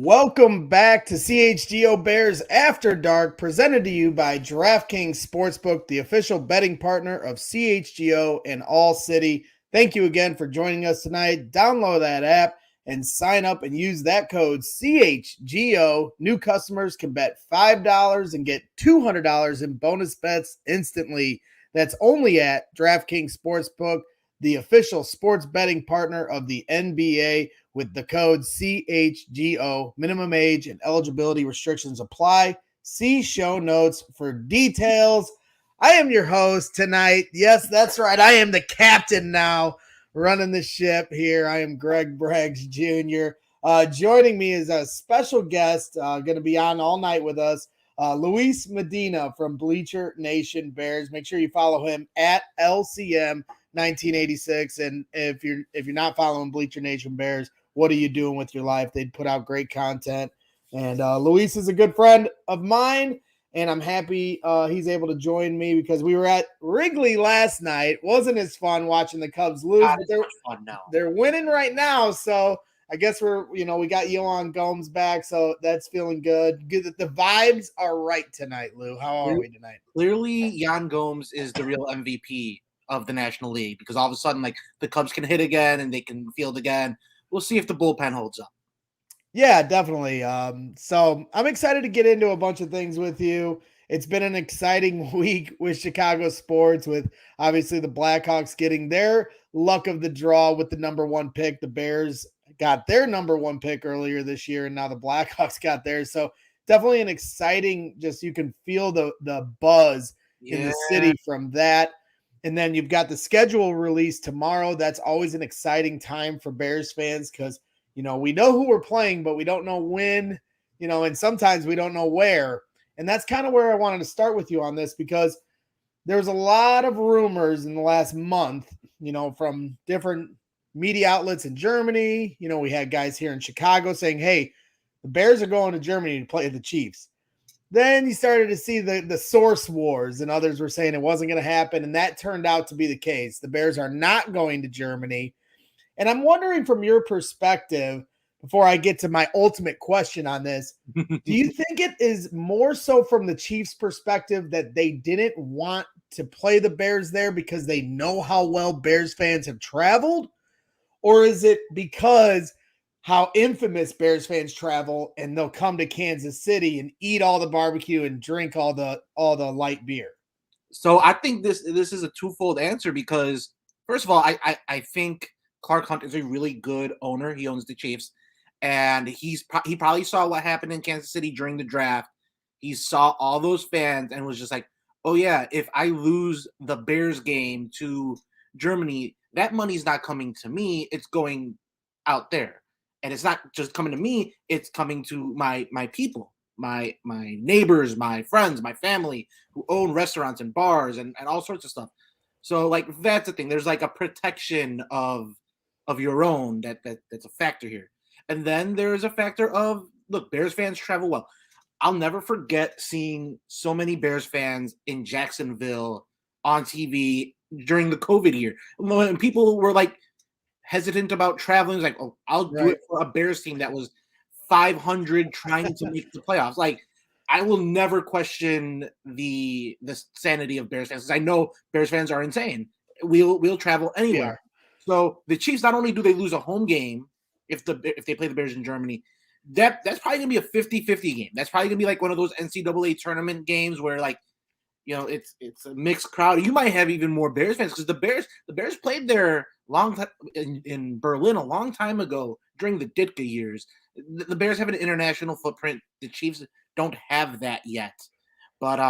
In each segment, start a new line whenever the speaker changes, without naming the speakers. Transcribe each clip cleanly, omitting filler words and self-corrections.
Welcome back to CHGO Bears After Dark, presented to you by DraftKings Sportsbook, the official betting partner of CHGO and ALLCITY. Thank you again for joining us tonight. Download that app and sign up and use that code CHGO. New customers can bet $5 and get $200 in bonus bets instantly. That's only at DraftKings Sportsbook, the official sports betting partner of the NBA, with the code CHGO. Minimum age and eligibility restrictions apply. See show notes for details. I am your host tonight. Yes, that's right. I am the captain now, running the ship here. I am Greg Braggs Jr. Joining me is a special guest, going to be on all night with us, Luis Medina from Bleacher Nation Bears. Make sure you follow him at LCM 1986. And if you're not following Bleacher Nation Bears, what are you doing with your life? They'd put out great content. And Luis is a good friend of mine, and I'm happy he's able to join me because we were at Wrigley last night. Wasn't as fun watching the Cubs lose, but they're winning right now. So I guess we got Yohan Gomes back, so that's feeling good. Good that the vibes are right tonight, Lou. How are we tonight?
Clearly, Yohan Gomes is the real MVP of the National League because all of a sudden, like, the Cubs can hit again and they can field again. We'll see if the bullpen holds up.
Yeah, definitely. So I'm excited to get into a bunch of things with you. It's been an exciting week with Chicago sports, with obviously the Blackhawks getting their luck of the draw with the number one pick. The Bears got their number one pick earlier this year, and now the Blackhawks got theirs. So definitely an exciting, just you can feel the buzz in the city from that. And then you've got the schedule release tomorrow. That's always an exciting time for Bears fans because, we know who we're playing, but we don't know when, and sometimes we don't know where. And that's kind of where I wanted to start with you on this because there's a lot of rumors in the last month, from different media outlets in Germany. We had guys here in Chicago saying, hey, the Bears are going to Germany to play the Chiefs. Then you started to see the source wars, and others were saying it wasn't going to happen, and that turned out to be the case. The Bears are not going to Germany. And I'm wondering from your perspective, before I get to my ultimate question on this, do you think it is more so from the Chiefs' perspective that they didn't want to play the Bears there because they know how well Bears fans have traveled? Or is it because how infamous Bears fans travel and they'll come to Kansas City and eat all the barbecue and drink all the light beer?
So I think this is a twofold answer because, first of all, I think Clark Hunt is a really good owner. He owns the Chiefs, and he probably saw what happened in Kansas City during the draft. He saw all those fans and was just like, oh yeah, if I lose the Bears game to Germany, that money's not coming to me. It's going out there. And it's not just coming to me, it's coming to my people, my neighbors, my friends, my family who own restaurants and bars and all sorts of stuff. So, like, that's the thing. There's like a protection of your own that's a factor here. And then there's a factor of, look, Bears fans travel well. I'll never forget seeing so many Bears fans in Jacksonville on TV during the COVID year. When people were like hesitant about traveling, like, oh, I'll do it for a Bears team that was 500 trying to make the playoffs. Like, I will never question the sanity of Bears fans because I know Bears fans are insane. We'll travel anywhere. So the Chiefs, not only do they lose a home game if they play the Bears in Germany, that's probably gonna be a 50-50 game. That's probably gonna be like one of those NCAA tournament games where, like, it's a mixed crowd. You might have even more Bears fans because the Bears played there in Berlin a long time ago during the Ditka years. The Bears have an international footprint. The Chiefs don't have that yet. But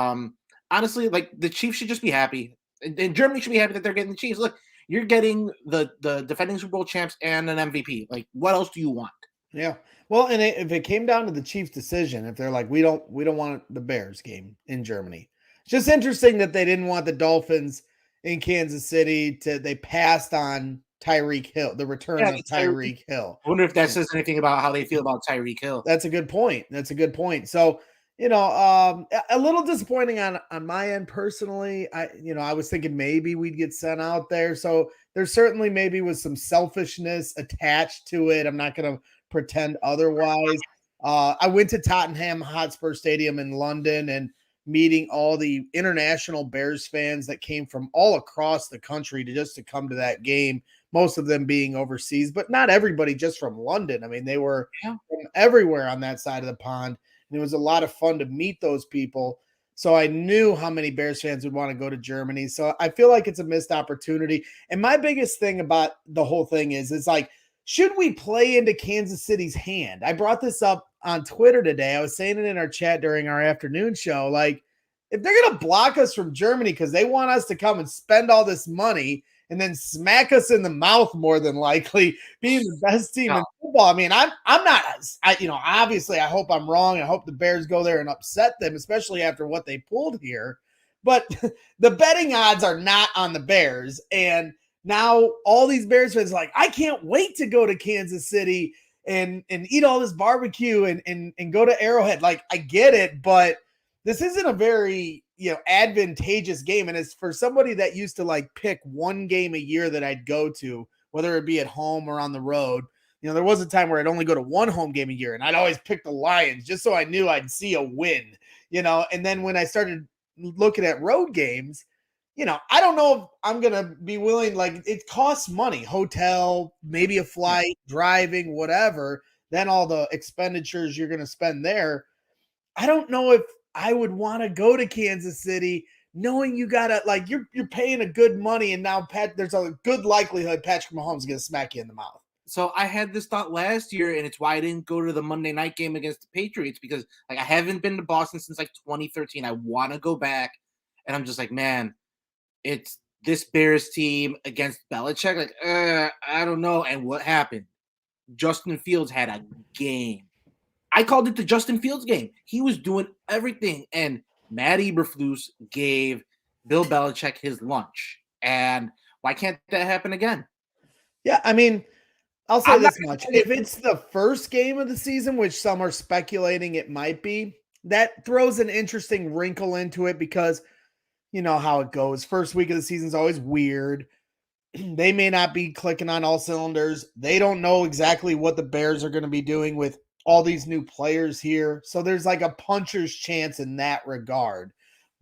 honestly, like, the Chiefs should just be happy, and Germany should be happy that they're getting the Chiefs. Look, you're getting the defending Super Bowl champs and an MVP. Like, what else do you want?
Yeah. Well, and if it came down to the Chiefs' decision, if they're like, we don't want the Bears game in Germany, it's just interesting that they didn't want the Dolphins in Kansas City. They passed on Tyreek Hill, the return of Tyreek Hill.
I wonder if that says anything about how they feel about Tyreek Hill.
That's a good point. So, a little disappointing on my end personally. I was thinking maybe we'd get sent out there. So there certainly maybe was some selfishness attached to it. I'm not going to pretend otherwise. I went to Tottenham Hotspur Stadium in London and meeting all the international Bears fans that came from all across the country to come to that game, most of them being overseas, but not everybody just from London. I mean, they were from everywhere on that side of the pond, and it was a lot of fun to meet those people. So I knew how many Bears fans would want to go to Germany. So I feel like it's a missed opportunity. And my biggest thing about the whole thing is, it's like, should we play into Kansas City's hand? I brought this up on Twitter today. I was saying it in our chat during our afternoon show. Like, if they're going to block us from Germany because they want us to come and spend all this money and then smack us in the mouth, more than likely being the best team in football. I mean, I'm not, obviously I hope I'm wrong. I hope the Bears go there and upset them, especially after what they pulled here. But the betting odds are not on the Bears. And now all these Bears fans are like, I can't wait to go to Kansas City and eat all this barbecue and go to Arrowhead. Like, I get it, but this isn't a very, advantageous game. And it's for somebody that used to like pick one game a year that I'd go to, whether it be at home or on the road. There was a time where I'd only go to one home game a year, and I'd always pick the Lions just so I knew I'd see a win, and then when I started looking at road games, I don't know if I'm going to be willing, like, it costs money, hotel, maybe a flight, driving, whatever, then all the expenditures you're going to spend there. I don't know if I would want to go to Kansas City knowing you got to, like, you're paying a good money, and now there's a good likelihood Patrick Mahomes is going to smack you in the mouth.
So I had this thought last year, and it's why I didn't go to the Monday night game against the Patriots, because like I haven't been to Boston since like 2013. I want to go back, and I'm just like, man, it's this Bears team against Belichick. Like, I don't know. And what happened? Justin Fields had a game. I called it the Justin Fields game. He was doing everything, and Matt Eberflus gave Bill Belichick his lunch. And why can't that happen again?
Yeah, I mean, I'll say this much. If it's the first game of the season, which some are speculating it might be, that throws an interesting wrinkle into it, because you know how it goes. First week of the season is always weird. They may not be clicking on all cylinders. They don't know exactly what the Bears are going to be doing with all these new players here. So there's like a puncher's chance in that regard.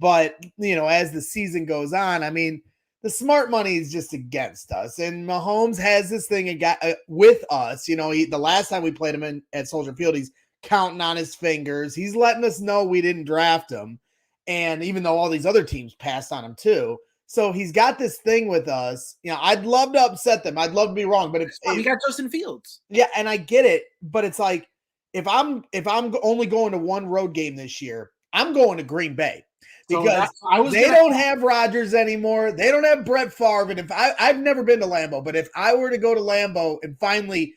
But, as the season goes on, I mean, the smart money is just against us. And Mahomes has this thing with us. The last time we played him at Soldier Field, he's counting on his fingers. He's letting us know we didn't draft him. And even though all these other teams passed on him too. So he's got this thing with us. I'd love to upset them. I'd love to be wrong. But if
we got Justin Fields.
Yeah, and I get it. But it's like, if I'm only going to one road game this year, I'm going to Green Bay. Because they don't have Rodgers anymore. They don't have Brett Favre. And I've never been to Lambeau, but if I were to go to Lambeau and finally,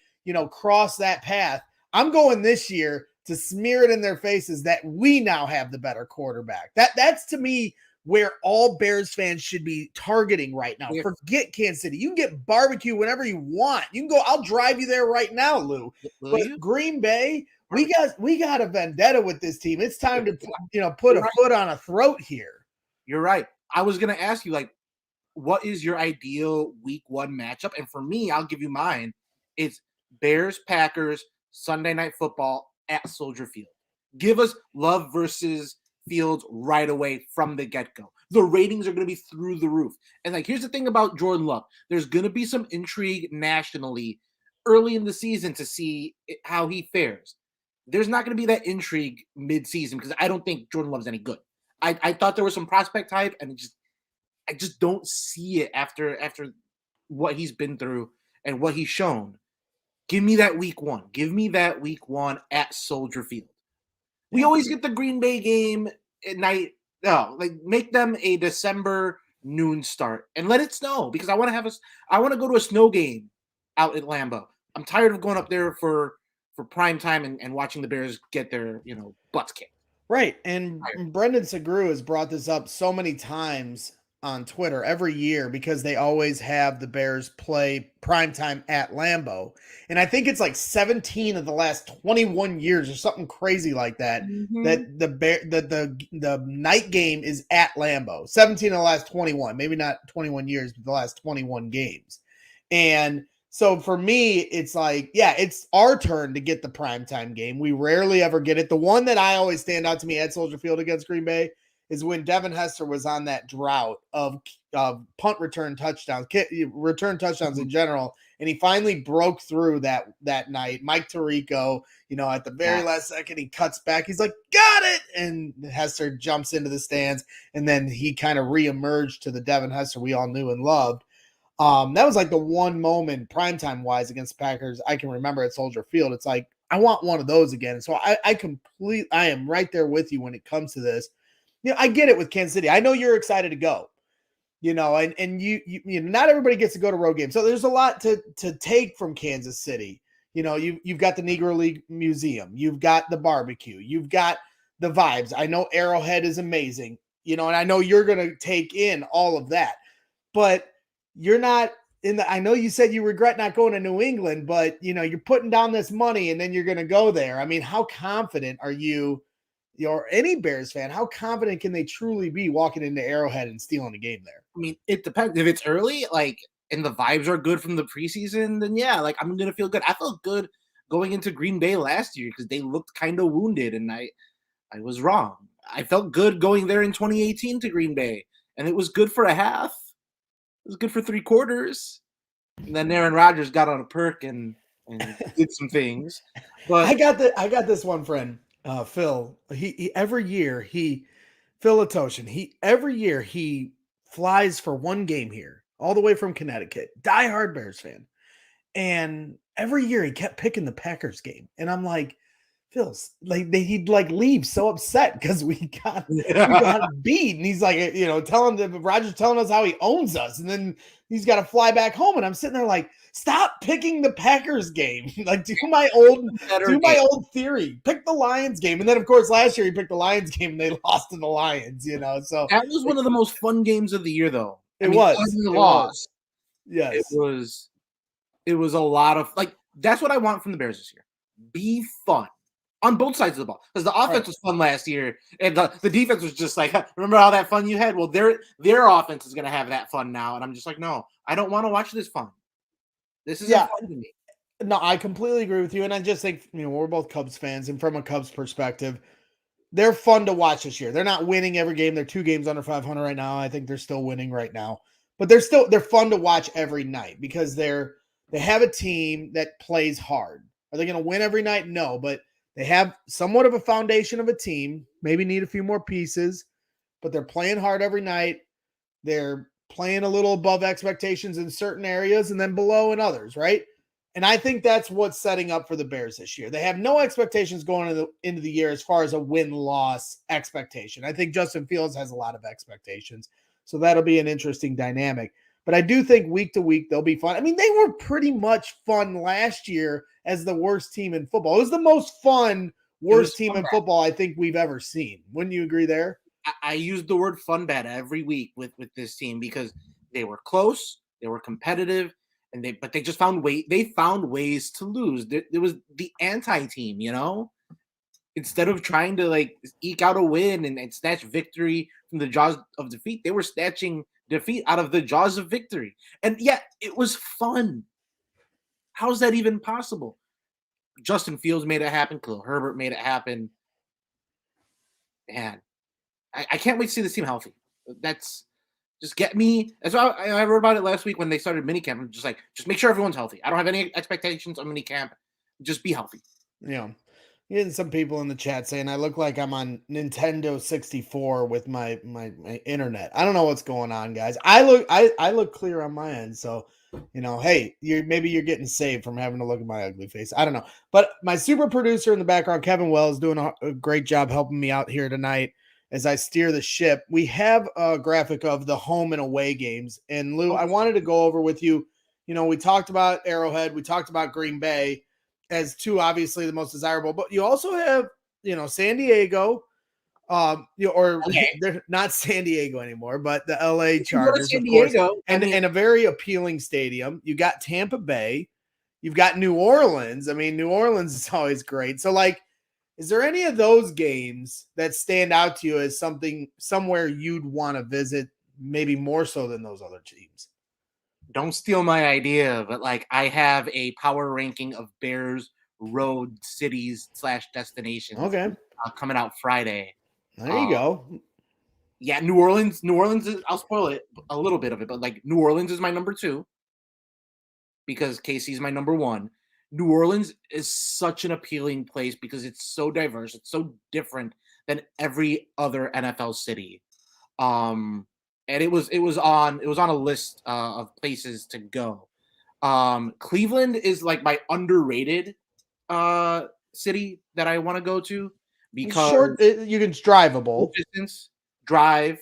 cross that path, I'm going this year to smear it in their faces that we now have the better quarterback. That's to me where all Bears fans should be targeting right now. Yeah. Forget Kansas City. You can get barbecue whenever you want. You can go. I'll drive you there right now, Lou. Green Bay, we got a vendetta with this team. It's time to put a foot on a throat here.
You're right. I was going to ask you, like, what is your ideal week one matchup? And for me, I'll give you mine. It's Bears Packers Sunday Night Football at Soldier Field. Give us Love versus Fields right away from the get-go. The ratings are going to be through the roof. And like, here's the thing about Jordan Love. There's going to be some intrigue nationally early in the season to see how he fares. There's not going to be that intrigue mid-season because I don't think Jordan Love's any good. I thought there was some prospect hype, and I just don't see it after what he's been through and what he's shown. Give me that week one. Give me that week one at Soldier Field. We always get the Green Bay game at night. No, like, make them a December noon start and let it snow, because I want to go to a snow game out at Lambeau. I'm tired of going up there for prime time and watching the Bears get their butts kicked.
Right. And Brendan Segru has brought this up so many times on Twitter every year, because they always have the Bears play primetime at Lambeau. And I think it's like 17 of the last 21 years or something crazy like that, that the night game is at Lambeau. 17 of the last 21, maybe not 21 years, but the last 21 games. And So for me, it's like, yeah, it's our turn to get the primetime game. We rarely ever get it. The one that I always stand out to me at Soldier Field against Green Bay is when Devin Hester was on that drought of punt return touchdowns, return touchdowns in general, and he finally broke through that night. Mike Tirico, at the very last second, he cuts back. He's like, got it, and Hester jumps into the stands, and then he kind of reemerged to the Devin Hester we all knew and loved. That was like the one moment primetime wise against the Packers I can remember at Soldier Field. It's like, I want one of those again. So I am right there with you when it comes to this. I get it with Kansas City. I know you're excited to go, and you not everybody gets to go to road games. So there's a lot to take from Kansas City. You've got the Negro League Museum, you've got the barbecue, you've got the vibes. I know Arrowhead is amazing, and I know you're going to take in all of that, but you're not I know you said you regret not going to New England, but you're putting down this money and then you're going to go there. I mean, how confident are you, or any Bears fan, how confident can they truly be walking into Arrowhead and stealing a game there?
I mean, it depends. If it's early, and the vibes are good from the preseason, then yeah, I'm going to feel good. I felt good going into Green Bay last year because they looked kind of wounded, and I was wrong. I felt good going there in 2018 to Green Bay, and it was good for a half. It was good for 3 quarters. And then Aaron Rodgers got on a perk and did some things. But
I got this one friend, Phil. He every year Phil Latoshan, every year he flies for one game here, all the way from Connecticut. Diehard Bears fan. And every year he kept picking the Packers game. And I'm like, Phil's he'd leave so upset because we got beat, and he's like, Roger's telling us how he owns us, and then he's got to fly back home, and I'm sitting there like, stop picking the Packers game, do my old theory, pick the Lions game, and then of course last year he picked the Lions game and they lost to the Lions, so
that was one of the most fun games of the year, though.
It was.
Yes, it was a lot of that's what I want from the Bears this year. Be fun on both sides of the ball, because the offense was fun last year, and the defense was just like, remember all that fun you had? Well, their offense is going to have that fun now, and I'm just like, no, I don't want to watch this fun. This isn't fun to me.
No, I completely agree with you, and I just think we're both Cubs fans, and from a Cubs perspective, they're fun to watch this year. They're not winning every game; they're 2 games under 500 right now. I think they're still winning right now, but they're fun to watch every night because they have a team that plays hard. Are they going to win every night? No, but they have somewhat of a foundation of a team, maybe need a few more pieces, but they're playing hard every night. They're playing a little above expectations in certain areas and then below in others, right? And I think that's what's setting up for the Bears this year. They have no expectations going into the year as far as a win-loss expectation. I think Justin Fields has a lot of expectations, so that'll be an interesting dynamic. But I do think week to week they'll be fun. I mean, they were pretty much fun last year as the worst team in football. It was the most fun worst team in football I think we've ever seen. Wouldn't you agree there?
I used the word fun bad every week with this team because they were close, they were competitive, but they just found ways to lose. There was the anti-team, instead of trying to eke out a win and snatch victory from the jaws of defeat, they were snatching defeat out of the jaws of victory. And yet it was fun. How's that even possible? Justin Fields made it happen. Khalil Herbert made it happen. Man, I can't wait to see this team healthy. That's just get me. That's why I wrote about it last week when they started minicamp. I'm just like, just make sure everyone's healthy. I don't have any expectations on minicamp. Just be healthy.
Yeah. Getting some people in the chat saying I look like I'm on Nintendo 64 with my internet. I don't know what's going on, guys. I look clear on my end, so hey, maybe you're getting saved from having to look at my ugly face. I don't know. But my super producer in the background, Kevin Wells, doing a great job helping me out here tonight as I steer the ship. We have a graphic of the home and away games. And Lou, I wanted to go over with you. We talked about Arrowhead, we talked about Green Bay as 2, obviously the most desirable, but you also have, San Diego, or they're not San Diego anymore, but the LA Chargers, of course, and a very appealing stadium. You got Tampa Bay, you've got New Orleans. I mean, New Orleans is always great. So is there any of those games that stand out to you as somewhere you'd want to visit, maybe more so than those other teams?
don't steal my idea, but like I have a power ranking of Bears road cities / destinations
Okay,
coming out Friday.
there you
Uh,
go.
yeah, New Orleans. New Orleans is, I'll spoil it a little bit of it, but like New Orleans is my number 2 because KC's my number 1. New Orleans is such an appealing place because it's so diverse. It's so different than every other NFL city. Um, and it was on a list of places to go. Cleveland is like my underrated city that I want to go to
It's
because
short. You can
short
drivable.
distance drive.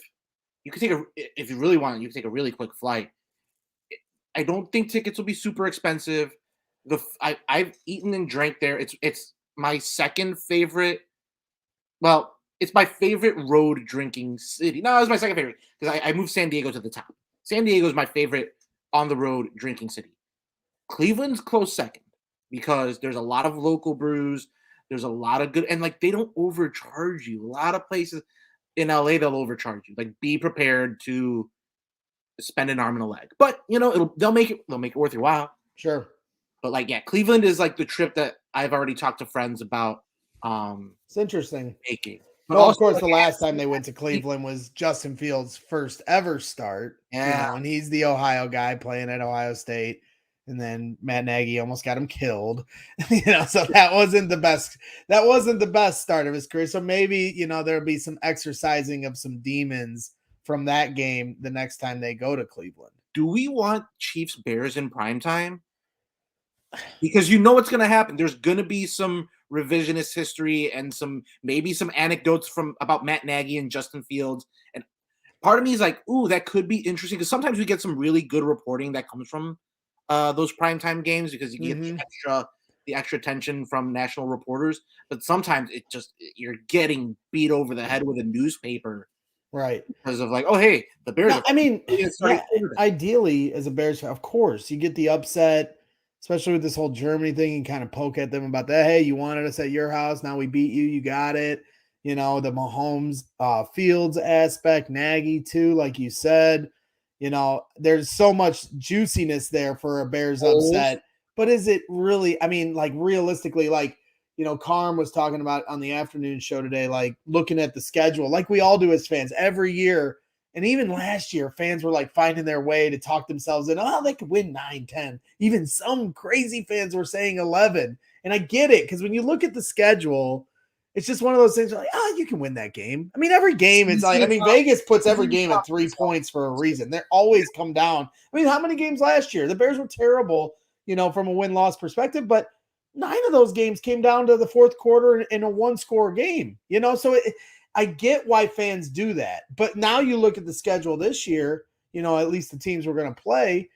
You can take a if you really want, you can take a really quick flight. I don't think tickets will be super expensive. I've eaten and drank there. It's my second favorite. Well, it's my favorite road drinking city. No, it's my second favorite because I moved San Diego to the top. San Diego is my favorite on the road drinking city. Cleveland's close second because there's a lot of local brews. There's a lot of good, and like they don't overcharge you. A lot of places in LA they'll overcharge you. Like be prepared to spend an arm and a leg, but they'll make it worth your while.
Sure.
But like yeah, Cleveland is like the trip that I've already talked to friends about
It's interesting.
making. But
Well, of
also
course,
like,
the last time they went to Cleveland was Justin Fields' first ever start,
yeah,
and he's the Ohio guy playing at Ohio State. And then Matt Nagy almost got him killed, so that wasn't the best. That wasn't the best start of his career. So maybe, there'll be some exercising of some demons from that game the next time they go to Cleveland.
do we want Chiefs Bears in prime time? Because you know what's going to happen. There's going to be some revisionist history and maybe some anecdotes from about Matt Nagy and Justin Fields. And part of me is like, ooh, that could be interesting because sometimes we get some really good reporting that comes from those primetime games because you get the extra attention from national reporters. But sometimes you're getting beat over the head with a newspaper,
Right.
because of like, oh hey, the Bears.
No, I mean, yeah, ideally, as a Bears fan, of course, you get the upset, especially with this whole Germany thing, and kind of poke at them about that. Hey, you wanted us at your house, now we beat you, you got it. The Mahomes Fields aspect, Nagy too, like you said. There's so much juiciness there for a Bears upset. But is it really? I mean, like realistically, like Carm was talking about on the afternoon show today, like looking at the schedule, like we all do as fans every year. And even last year, fans were like finding their way to talk themselves in. Oh, they could win 9-10. Even some crazy fans were saying 11. And I get it because when you look at the schedule, it's just one of those things like, you can win that game. I mean, every game, it's like, Vegas puts every game at 3 points for a reason. They always come down. I mean, how many games last year? The Bears were terrible, from a win-loss perspective, but 9 of those games came down to the fourth quarter in a one-score game, so I get why fans do that. But now you look at the schedule this year, at least the teams we're going to play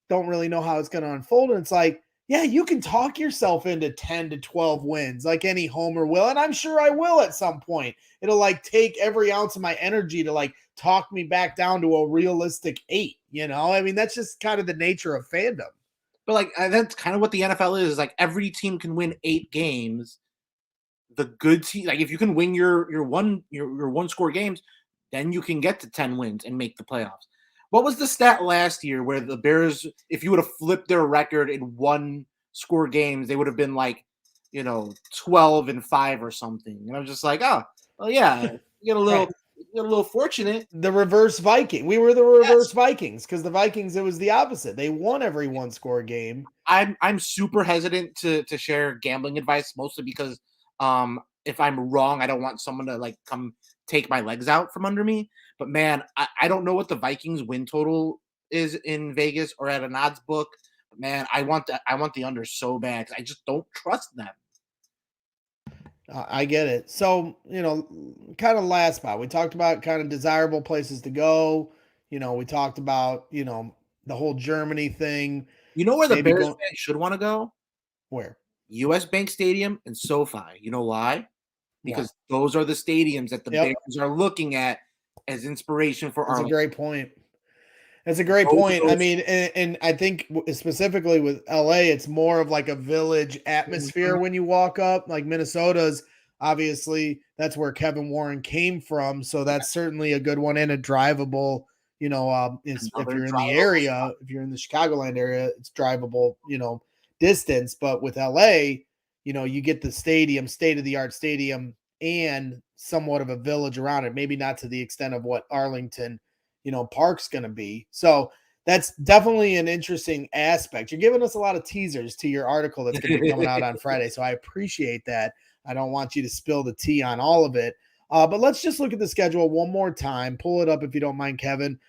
don't really know how it's going to unfold. And it's like, yeah, you can talk yourself into 10 to 12 wins like any homer will. And I'm sure I will at some point. It'll like take every ounce of my energy to like talk me back down to a realistic 8, I mean, that's just kind of the nature of fandom.
But like that's kind of what the NFL is. Like every team can win 8 games. The good team, like if you can win your one score games, then you can get to 10 wins and make the playoffs. What was the stat last year where the Bears, if you would have flipped their record in one score games, they would have been like, 12-5 or something. And I'm just like, oh, well, yeah, you get a little fortunate.
The reverse Viking. We were the reverse Vikings because the Vikings, it was the opposite. They won every one score game.
I'm super hesitant to share gambling advice, mostly because if I'm wrong, I don't want someone to like come take my legs out from under me. But man, I don't know what the Vikings win total is in Vegas or at an odds book. But man, I want the under so bad. I just don't trust them.
I get it. So, kind of last spot. We talked about kind of desirable places to go. We talked about, the whole Germany thing.
You know where the Bears fans should want to go?
Where?
US Bank Stadium and SoFi. You know why? Because those are the stadiums that the Bears are looking at as inspiration for
That's a great point. That's a great point. I mean, and I think specifically with LA, it's more of like a village atmosphere when you walk up. Like Minnesota's, obviously, that's where Kevin Warren came from. So that's certainly a good one and a drivable, is if
Another
you're in the
drivable
area, if you're in the Chicagoland area, it's drivable, distance. But with LA, you get the stadium, state of the art stadium, and somewhat of a village around it. Maybe not to the extent of what Arlington, Park's going to be. So that's definitely an interesting aspect. You're giving us a lot of teasers to your article that's going to be coming out on Friday. So I appreciate that. I don't want you to spill the tea on all of it. But let's just look at the schedule one more time. Pull it up if you don't mind, Kevin.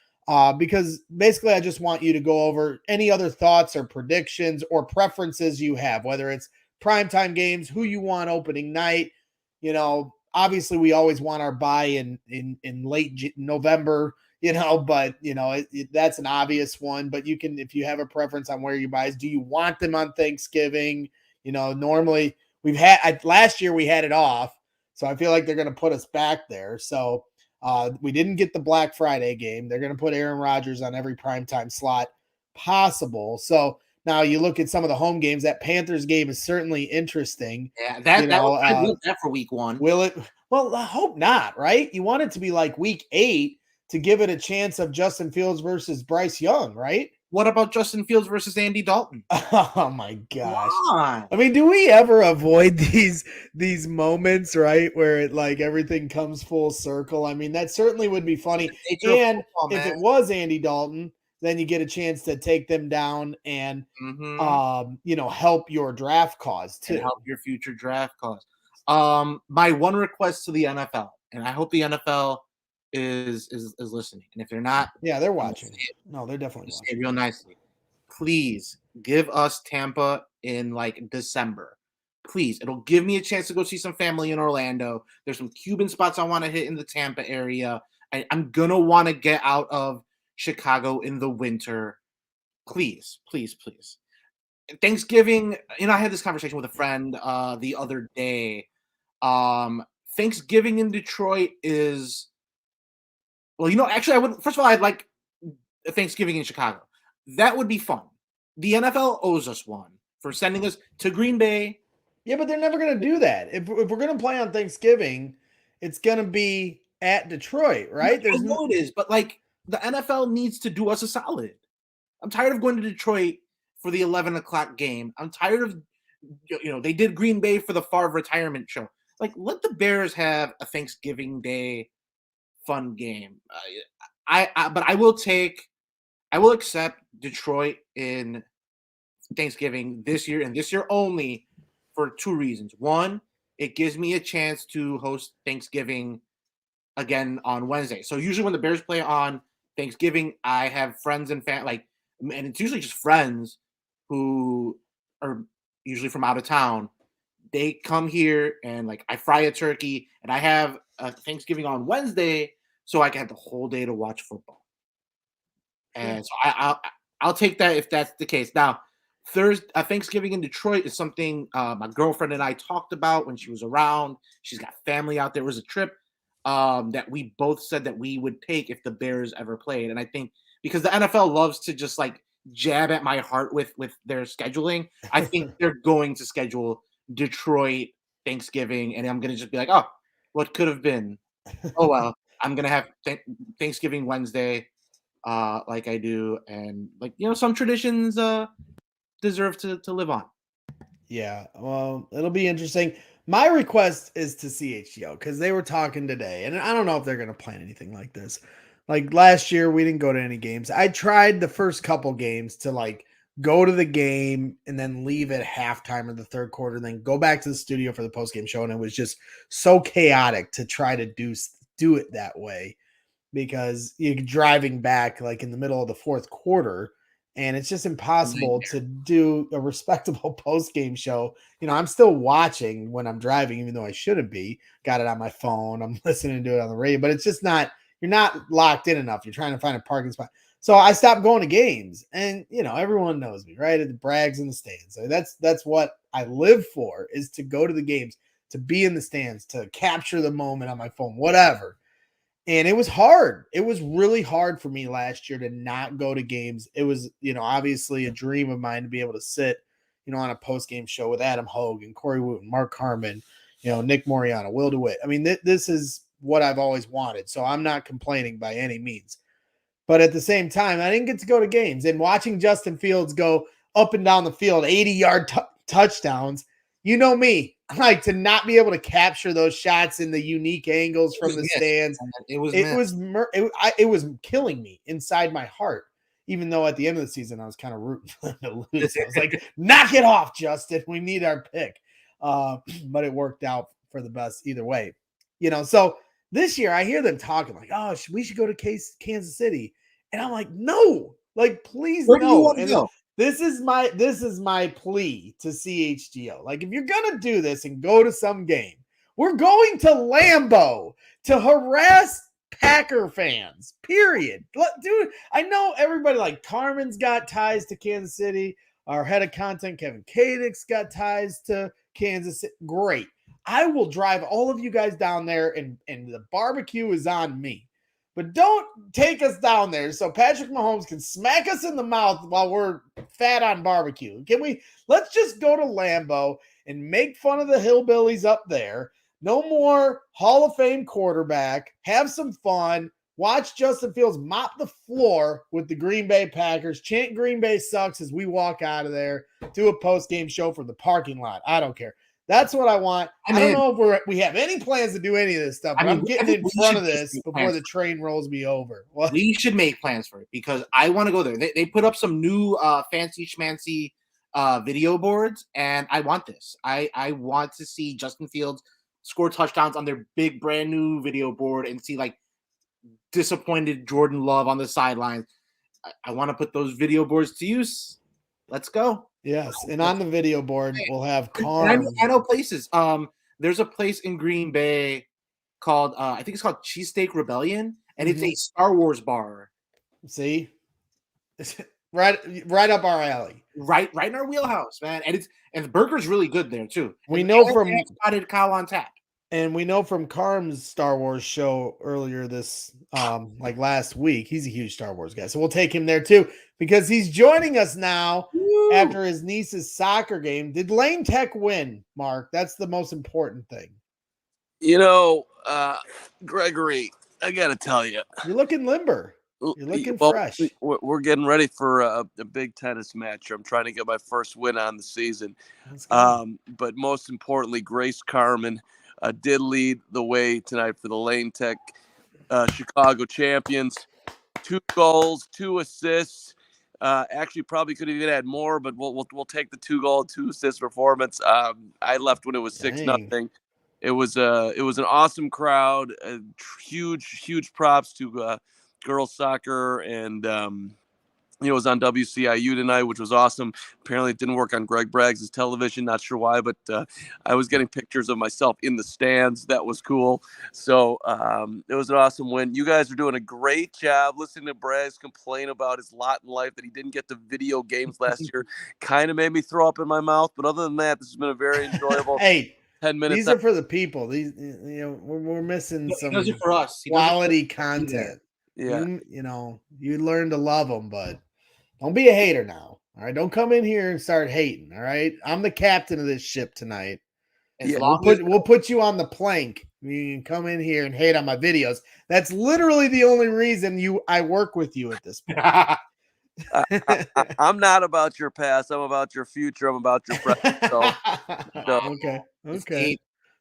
Because basically, I just want you to go over any other thoughts or predictions or preferences you have, whether it's primetime games, who you want opening night. Obviously, we always want our bye in late November. But that's an obvious one. But you can, if you have a preference on where you buys, do you want them on Thanksgiving? Normally last year we had it off. So I feel like they're going to put us back there. So we didn't get the Black Friday game. They're going to put Aaron Rodgers on every primetime slot possible. So now you look at some of the home games. That Panthers game is certainly interesting.
Yeah, I want that for week 1.
Will it? Well, I hope not, right? You want it to be like week 8 to give it a chance of Justin Fields versus Bryce Young, right?
What about Justin Fields versus Andy Dalton?
Oh my gosh.
Come on.
I mean, do we ever avoid these moments, right? Where it like everything comes full circle. I mean, that certainly would be funny. And
football,
if it was Andy Dalton, then you get a chance to take them down and help your draft cause too.
And help your future draft cause. My one request to the NFL, and I hope the NFL is listening. And if they're not,
yeah, they're watching. No, they're definitely watching.
Say it real nicely. Please give us Tampa in like December. Please, it'll give me a chance to go see some family in Orlando. There's some Cuban spots I want to hit in the Tampa area. I'm gonna want to get out of Chicago in the winter. Please, please, please. Thanksgiving, I had this conversation with a friend the other day. Thanksgiving in Detroit is, well, actually, I would. First of all, I'd like a Thanksgiving in Chicago. That would be fun. The NFL owes us one for sending us to Green Bay.
Yeah, but they're never going to do that. If we're going to play on Thanksgiving, it's going to be at Detroit, right?
I know it is, but like the NFL needs to do us a solid. I'm tired of going to Detroit for the 11 o'clock game. I'm tired of, they did Green Bay for the Favre retirement show. Like, let the Bears have a Thanksgiving Day fun game. But I will accept Detroit in Thanksgiving this year, and this year only, for 2 reasons. One, it gives me a chance to host Thanksgiving again on Wednesday. So usually when the Bears play on Thanksgiving, I have friends and and it's usually just friends who are usually from out of town. They come here and like I fry a turkey, and I have a Thanksgiving on Wednesday, so I can have the whole day to watch football. And so I'll take that if that's the case. Now, Thanksgiving in Detroit is something my girlfriend and I talked about when she was around. She's got family out there. It was a trip that we both said that we would take if the Bears ever played. And I think because the NFL loves to just like jab at my heart with their scheduling, I think they're going to schedule Detroit Thanksgiving, and I'm going to just be like, oh, what could have been? Oh, well, I'm going to have Thanksgiving Wednesday like I do. And like, some traditions deserve to live on.
Yeah, well, it'll be interesting. My request is to CHGO because they were talking today, and I don't know if they're going to plan anything like this. Like last year, we didn't go to any games. I tried the first couple games to like go to the game and then leave at halftime or the third quarter, and then go back to the studio for the post game show, and it was just so chaotic to try to do it that way because you're driving back like in the middle of the fourth quarter. And it's just impossible to do a respectable post-game show. I'm still watching when I'm driving, even though I shouldn't be. Got it on my phone. I'm listening to it on the radio, but it's just not, you're not locked in enough. You're trying to find a parking spot. So I stopped going to games, and everyone knows me, right? The brags in the stands. So that's what I live for, is to go to the games, to be in the stands, to capture the moment on my phone, whatever. And it was hard. It was really hard for me last year to not go to games. It was, obviously a dream of mine to be able to sit, on a post-game show with Adam Hogue and Corey Wooten, Mark Harmon, Nick Moriano, Will DeWitt. I mean, this is what I've always wanted. So I'm not complaining by any means. But at the same time, I didn't get to go to games. And watching Justin Fields go up and down the field, 80-yard touchdowns, you know me, I like to not be able to capture those shots in the unique angles from the stands.
It was
it was killing me inside my heart. Even though at the end of the season I was kind of rooting for them to lose. I was like, knock it off, Justin. We need our pick. But it worked out for the best either way. So this year I hear them talking like, oh, we should go to Kansas City. And I'm like, no, like, please no. And this is my plea to CHGO. Like, if you're gonna do this and go to some game, we're going to Lambeau to harass Packer fans, period. Dude, I know everybody, like, Carmen's got ties to Kansas City. Our head of content, Kevin Kadick's got ties to Kansas City. Great. I will drive all of you guys down there, and the barbecue is on me. But don't take us down there so Patrick Mahomes can smack us in the mouth while we're fat on barbecue. Let's just go to Lambeau and make fun of the hillbillies up there. No more Hall of Fame quarterback. Have some fun. Watch Justin Fields mop the floor with the Green Bay Packers. Chant Green Bay sucks as we walk out of there. Do a post-game show from the parking lot. I don't care. That's what I want. I don't know if we have any plans to do any of this stuff, but I'm getting in front of this before the train rolls me over. What?
We should make plans for it because I want to go there. They put up some new fancy schmancy video boards, and I want this. I want to see Justin Fields score touchdowns on their big brand new video board and see like disappointed Jordan Love on the sidelines. I want to put those video boards to use. Let's go.
Yes, and on the video board we'll have Carm.
I know places. There's a place in Green Bay called I think it's called Cheesesteak Rebellion, and it's a Star Wars bar.
See, right up our alley.
Right in our wheelhouse, man. And the burger's really good there too.
We know from
spotted cow on tap.
And we know from Carm's Star Wars show earlier this, like last week, he's a huge Star Wars guy. So we'll take him there too, because he's joining us now. Woo! After his niece's soccer game. Did Lane Tech win, Mark? That's the most important thing.
Gregory, I got to tell you.
You're looking limber. You're looking fresh.
We're getting ready for a big tennis match. I'm trying to get my first win on the season. But most importantly, Grace Carmen did lead the way tonight for the Lane Tech Chicago champions. 2 goals, 2 assists. Actually, probably could have even had more, but we'll take the 2-goal, 2-assist performance. I left when it was 6-0. It was an awesome crowd. Huge props to girls soccer, and it was on WCIU tonight, which was awesome. Apparently it didn't work on Greg Braggs' television. Not sure why, but I was getting pictures of myself in the stands. That was cool. So it was an awesome win. You guys are doing a great job. Listening to Braggs complain about his lot in life that he didn't get to video games last year kind of made me throw up in my mouth. But other than that, this has been a very enjoyable 10 minutes.
These are for the people. These, we're missing some
for us.
quality content.
Yeah.
You learn to love them, but don't be a hater now. All right. Don't come in here and start hating. All right. I'm the captain of this ship tonight. We'll put you on the plank. You can come in here and hate on my videos. That's literally the only reason I work with you at this point.
I'm not about your past. I'm about your future. I'm about your present.
Okay.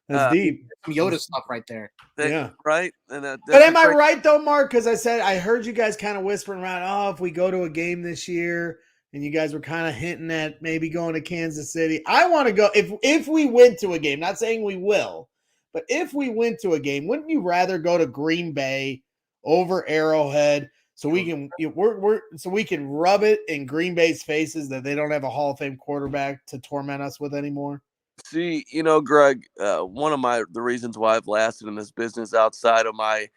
That's deep.
Some Yoda stuff right there.
Yeah.
Right.
But am I right though, Mark? Because I heard you guys kind of whispering around, oh, if we go to a game this year, and you guys were kind of hinting at maybe going to Kansas City. I want to go if we went to a game, not saying we will, but if we went to a game, wouldn't you rather go to Green Bay over Arrowhead so we can rub it in Green Bay's faces that they don't have a Hall of Fame quarterback to torment us with anymore?
See, Greg, one of the reasons why I've lasted in this business outside of my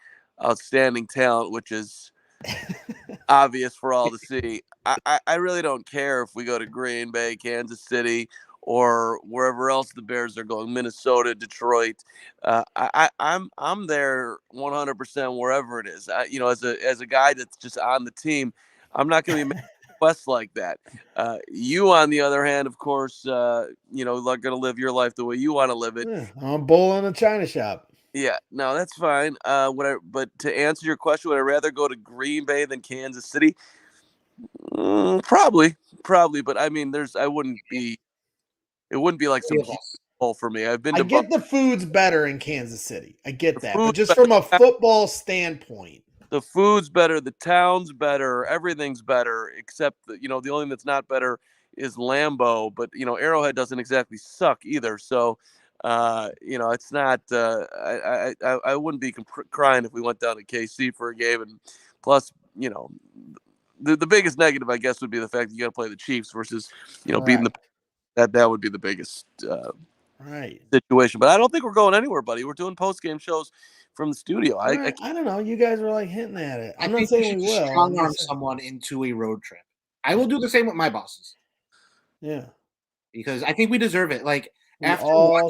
outstanding talent, which is obvious for all to see, I really don't care if we go to Green Bay, Kansas City, or wherever else the Bears are going, Minnesota, Detroit. I'm there 100% wherever it is. As a guy that's just on the team, I'm not going to be making requests like that. You, on the other hand, of course, going to live your life the way you want to live it.
Yeah, I'm a bull in a china shop.
Yeah, no, that's fine. But to answer your question, would I rather go to Green Bay than Kansas City? Probably. But I mean, it wouldn't be like some huge goal for me. I've been
I
to
get the food's better in Kansas City. I get that. But
food's
just
better.
from a football standpoint.
The food's better, the town's better, everything's better, except the only thing that's not better is Lambeau. But Arrowhead doesn't exactly suck either. So it's not. I wouldn't be crying if we went down to KC for a game. And plus, the biggest negative, I guess, would be the fact that you got to play the Chiefs versus beating that would be the biggest situation. But I don't think we're going anywhere, buddy. We're doing post game shows from the studio.
I don't know. You guys were like hinting at it. I'm not
saying
we will.
Strong arm someone into a road trip. I will do the same with my bosses.
Yeah,
because I think we deserve it. Like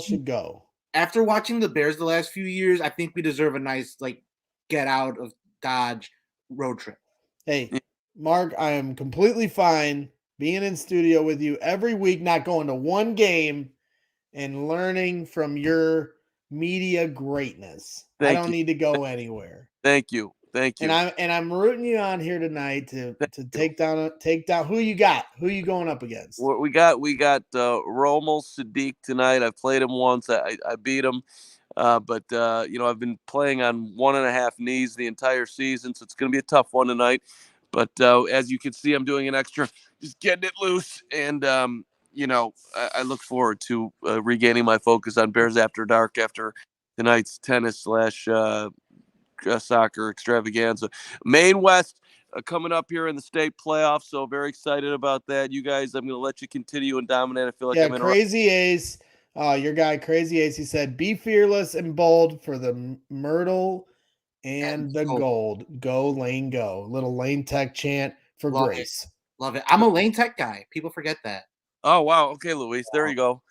should go.
After watching the Bears the last few years, I think we deserve a nice get out of Dodge road trip.
Hey, Mark, I am completely fine being in studio with you every week, not going to one game and learning from your media greatness. I don't need to go anywhere.
Thank you.
And I'm rooting you on here tonight to take down who you got. Who you going up against?
We got Rommel Sadiq tonight. I've played him once. I beat him. But I've been playing on 1.5 knees the entire season, so it's going to be a tough one tonight. But as you can see, I'm doing an extra, just getting it loose. And, I look forward to regaining my focus on Bears After Dark after tonight's tennis / soccer extravaganza. Maine West coming up here in the state playoffs, so very excited about that. You guys, I'm going to let you continue and dominate. I feel like I'm
Crazy Ace. Your guy, Crazy Ace, he said, be fearless and bold for the Myrtle and the gold. Go, Lane, go. Little Lane Tech chant for Grace.
Love it. I'm a Lane Tech guy. People forget that.
Oh, wow. Okay, Luis. There you go.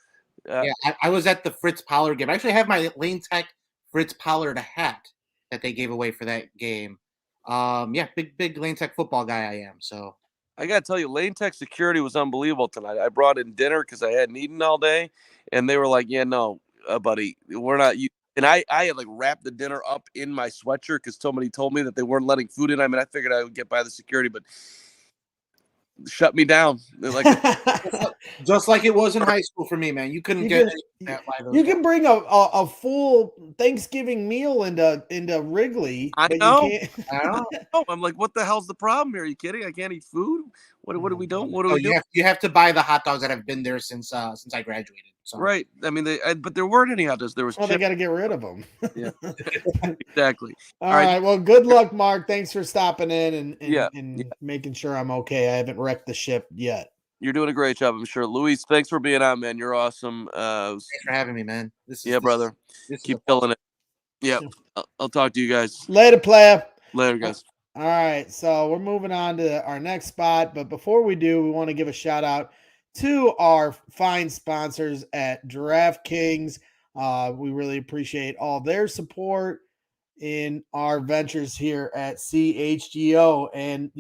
I was at the Fritz Pollard game. I actually have my Lane Tech Fritz Pollard hat that they gave away for that game. Big Lane Tech football guy I am. So
I got to tell you, Lane Tech security was unbelievable tonight. I brought in dinner because I hadn't eaten all day, and they were like, yeah, no, buddy, we're not. And I had wrapped the dinner up in my sweatshirt because somebody told me that they weren't letting food in. I mean, I figured I would get by the security, but shut me down. They're like,
just like it was in high school for me, man. You couldn't
You can bring a full Thanksgiving meal into Wrigley.
I know. I'm like, what the hell's the problem here? Are you kidding? I can't eat food. What are we doing? What are we doing?
You have to buy the hot dogs that have been there since I graduated. So.
Right. I mean, but there weren't any hot dogs. There was.
They got to get rid of them.
Yeah. Exactly.
All right. Well, good luck, Mark. Thanks for stopping in and making sure I'm okay. I haven't wrecked the ship yet.
You're doing a great job, I'm sure. Luis, thanks for being on, man. You're awesome.
Thanks for having me, man.
Brother. Keep killing it. Yeah. I'll talk to you guys.
Later, player.
Later, guys.
All right. So we're moving on to our next spot. But before we do, we want to give a shout out to our fine sponsors at DraftKings. We really appreciate all their support in our ventures here at CHGO. And,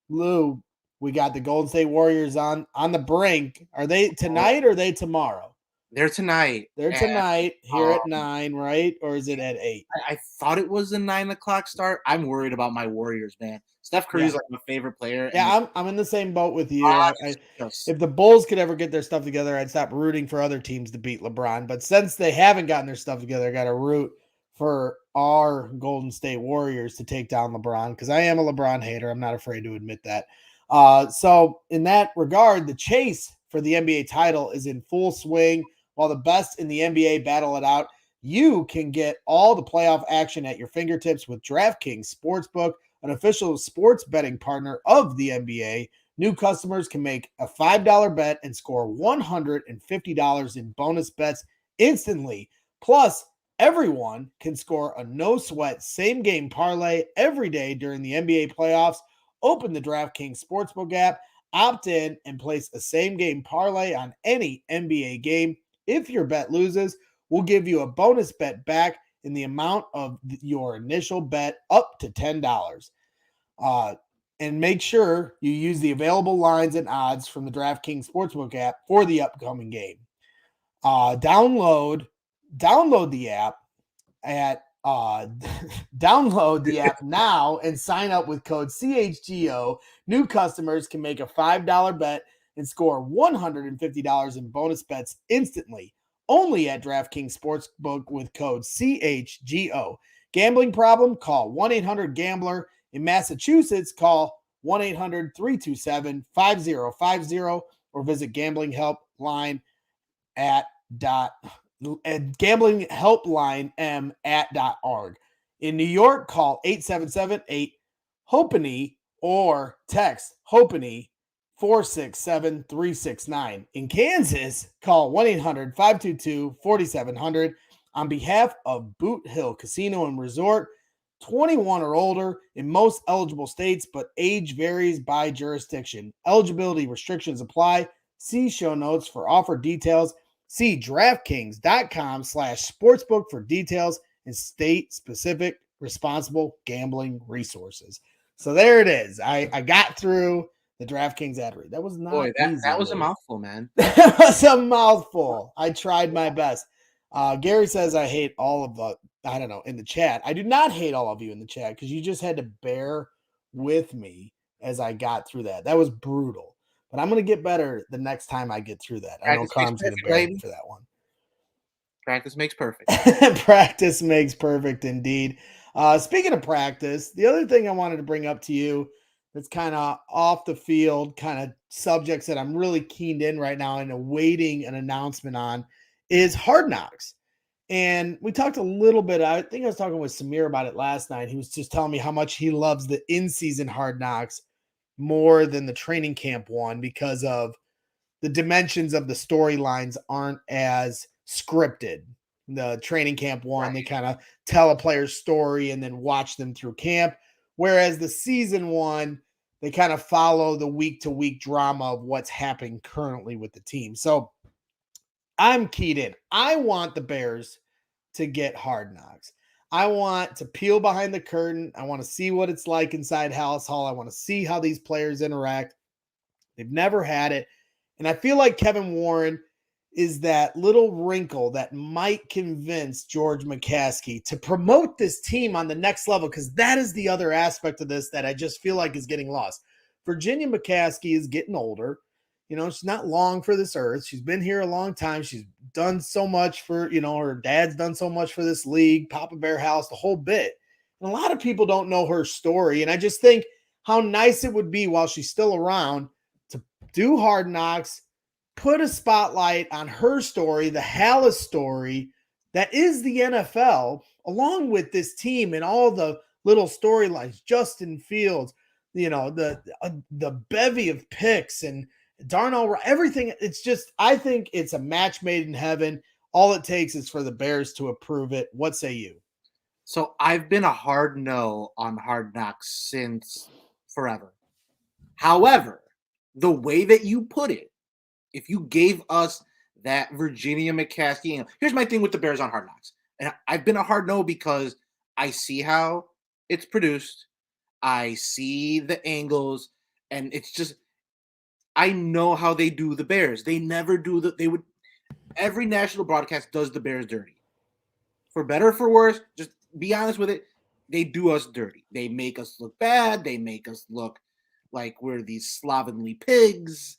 Lou, we got the Golden State Warriors on the brink. Are they tonight or are they tomorrow?
They're tonight.
They're tonight here at 9, right? Or is it at 8?
I thought it was a 9 o'clock start. I'm worried about my Warriors, man. Steph Curry's my favorite player.
Yeah, I'm in the same boat with you. If the Bulls could ever get their stuff together, I'd stop rooting for other teams to beat LeBron. But since they haven't gotten their stuff together, I got to root for our Golden State Warriors to take down LeBron because I am a LeBron hater. I'm not afraid to admit that. So in that regard, the chase for the NBA title is in full swing. While the best in the NBA battle it out, you can get all the playoff action at your fingertips with DraftKings Sportsbook, an official sports betting partner of the NBA. New customers can make a $5 bet and score $150 in bonus bets instantly. Plus, everyone can score a no-sweat same-game parlay every day during the NBA playoffs. Open the DraftKings Sportsbook app, opt in, and place a same-game parlay on any NBA game. If your bet loses, we'll give you a bonus bet back in the amount of your initial bet up to $10. And make sure you use the available lines and odds from the DraftKings Sportsbook app for the upcoming game. Download the app at download the app now and sign up with code CHGO. New customers can make a $5 bet and score $150 in bonus bets instantly. Only at DraftKings Sportsbook with code CHGO. Gambling problem? Call 1-800-GAMBLER. In Massachusetts, call 1-800-327-5050 or visit Gambling Helpline at gamblinghelpline.org. In New York, call 877-8-HOPENY or text HOPENY 467-369. In Kansas, call 1-800-522-4700. On behalf of Boot Hill Casino and Resort, 21 or older in most eligible states, but age varies by jurisdiction. Eligibility restrictions apply. See show notes for offer details. See DraftKings.com/sportsbook for details and state-specific responsible gambling resources. So there it is. I got through the DraftKings ad read. That was not easy.
That was a mouthful, man.
That was a mouthful. I tried my best. Gary says I hate all of the, I don't know, in the chat. I do not hate all of you in the chat because you just had to bear with me as I got through that. That was brutal. But I'm going to get better the next time I get through that. I know Carm's going to bear me for that one.
Practice makes perfect.
Practice makes perfect indeed. Speaking of practice, the other thing I wanted to bring up to you that's kind of off the field, kind of subjects that I'm really keened in right now and awaiting an announcement on is Hard Knocks. And we talked a little bit, I think I was talking with Samir about it last night. He was just telling me how much he loves the in-season Hard Knocks more than the training camp one because of the dimensions of the storylines aren't as scripted. The training camp one, They kind of tell a player's story and then watch them through camp. Whereas the season one, they kind of follow the week-to-week drama of what's happening currently with the team. So I'm keyed in. I want the Bears to get Hard Knocks. I want to peel behind the curtain. I want to see what it's like inside Hallis Hall. I want to see how these players interact. They've never had it. And I feel like Kevin Warren is that little wrinkle that might convince George McCaskey to promote this team on the next level, because that is the other aspect of this that I just feel like is getting lost. Virginia McCaskey is getting older. You know, she's not long for this earth. She's been here a long time. She's done so much for, her dad's done so much for this league, Papa Bear House, the whole bit. And a lot of people don't know her story. And I just think how nice it would be while she's still around to do Hard Knocks, put a spotlight on her story, the Hallis story that is the NFL, along with this team and all the little storylines, Justin Fields, the bevy of picks and Darnell, everything. It's just, I think it's a match made in heaven. All it takes is for the Bears to approve it. What say you?
So I've been a hard no on Hard Knocks since forever. However, the way that you put it, if you gave us that Virginia McCaskey, here's my thing with the Bears on Hard Knocks. And I've been a hard no because I see how it's produced. I see the angles, and it's just, I know how they do the Bears. They never do every national broadcast does the Bears dirty. For better or for worse, just be honest with it, they do us dirty. They make us look bad. They make us look like we're these slovenly pigs.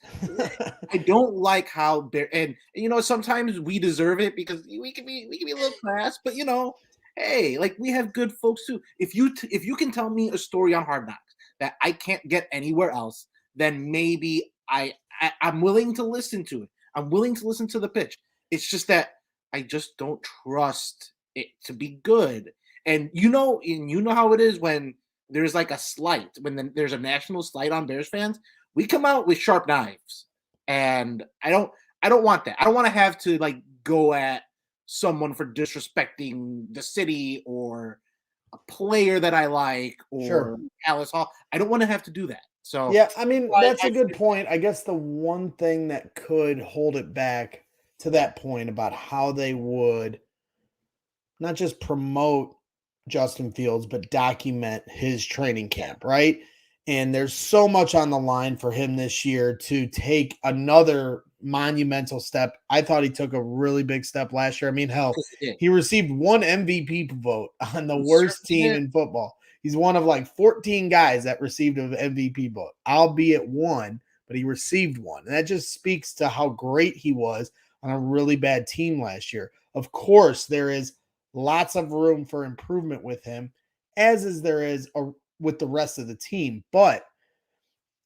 I don't like how and sometimes we deserve it because we can be a little crass, but hey, like we have good folks too. If you can tell me a story on Hard Knocks that I can't get anywhere else, then maybe I'm willing to listen to it. I'm willing to listen to the pitch. It's just that I just don't trust it to be good. And you know how it is when there's like a slight, when there's a national slight on Bears fans, we come out with sharp knives. And I don't want that. I don't want to have to like go at someone for disrespecting the city or a player that I like or Hallis Hall. I don't want to have to do that. So
yeah, I mean, that's a good point. I guess the one thing that could hold it back to that point about how they would not just promote Justin Fields, but document his training camp, right? And there's so much on the line for him this year to take another monumental step. I thought he took a really big step last year. I mean, hell,
Yes,
he received one MVP vote on the
He
worst
certainly
team
did.
in football. He's one of like 14 guys that received an MVP vote, albeit one, but he received one. And that just speaks to how great he was on a really bad team last year. Of course, there is lots of room for improvement with him, as is there is with the rest of the team. But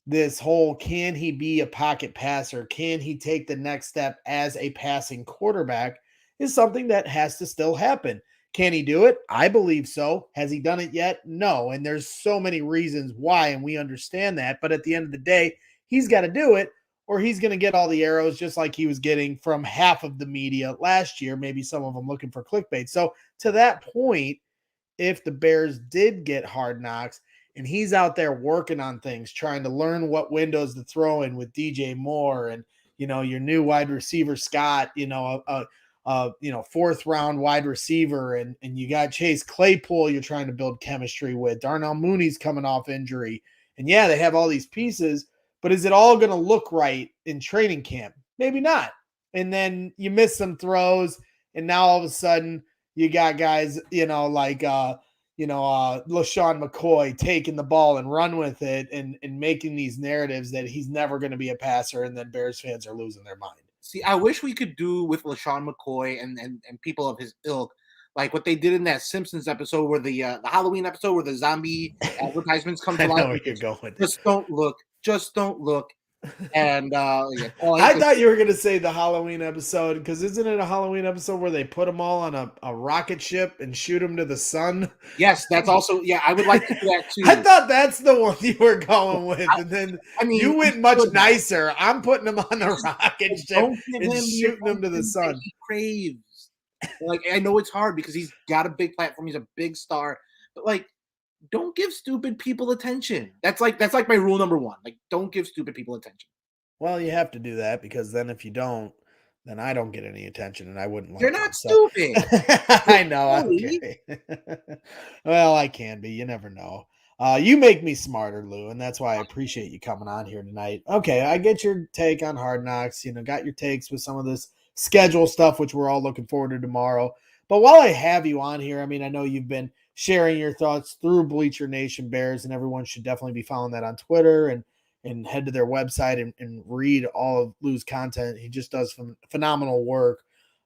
this whole, can he be a pocket passer? Can he take the next step as a passing quarterback is something that has to still happen. Can he do it? I believe so. Has he done it yet? No. And there's so many reasons why, and we understand that. But at the end of the day, he's got to do it, or he's going to get all the arrows just like he was getting from half of the media last year, maybe some of them looking for clickbait. So to that point, if the Bears did get Hard Knocks and he's out there working on things, trying to learn what windows to throw in with DJ Moore and, your new wide receiver, Scott, fourth round wide receiver, and you got Chase Claypool you're trying to build chemistry with. Darnell Mooney's coming off injury. And yeah, they have all these pieces, but is it all going to look right in training camp? Maybe not. And then you miss some throws, and now all of a sudden you got guys, like LaShawn McCoy taking the ball and run with it and making these narratives that he's never going to be a passer, and then Bears fans are losing their mind.
See, I wish we could do with LaShawn McCoy and people of his ilk, like what they did in that Simpsons episode where the Halloween episode where the zombie advertisements come to life.
I know where you're going.
Just don't look. Just don't look. And
I thought you were going to say the Halloween episode, because isn't it a Halloween episode where they put them all on a rocket ship and shoot them to the sun?
Yes, that's also, I would like to do that too.
I thought that's the one you were going with, and then you went much nicer. I'm putting them on the rocket ship and shooting them to the sun.
He craves. Like, I know it's hard because he's got a big platform. He's a big star, but like, don't give stupid people attention. That's like my rule number one. Like, don't give stupid people attention.
Well, you have to do that, because then if you don't, then I don't get any attention, and I wouldn't like.
They're not stupid.
I know. I'm kidding. Well, I can be. You never know. You make me smarter, Lou, and that's why I appreciate you coming on here tonight. Okay, I get your take on Hard Knocks. Got your takes with some of this schedule stuff, which we're all looking forward to tomorrow. But while I have you on here, I mean, I know you've been sharing your thoughts through Bleacher Nation Bears, and everyone should definitely be following that on Twitter and head to their website and read all of Lou's content. He just does phenomenal work.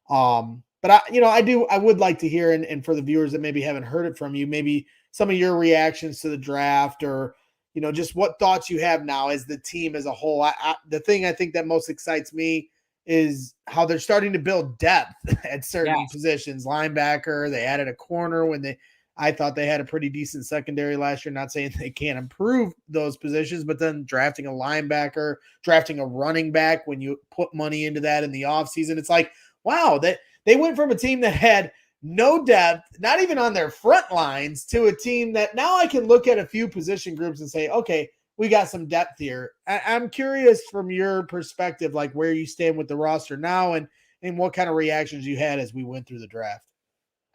But I would like to hear, and for the viewers that maybe haven't heard it from you, maybe some of your reactions to the draft, or, just what thoughts you have now as the team as a whole. The thing I think that most excites me is how they're starting to build depth at certain positions. Linebacker, they added a corner I thought they had a pretty decent secondary last year. Not saying they can't improve those positions, but then drafting a linebacker, drafting a running back, when you put money into that in the offseason, it's like, wow, that they went from a team that had no depth, not even on their front lines, to a team that now I can look at a few position groups and say, okay, we got some depth here. I'm curious from your perspective, like where you stand with the roster now, and what kind of reactions you had as we went through the draft.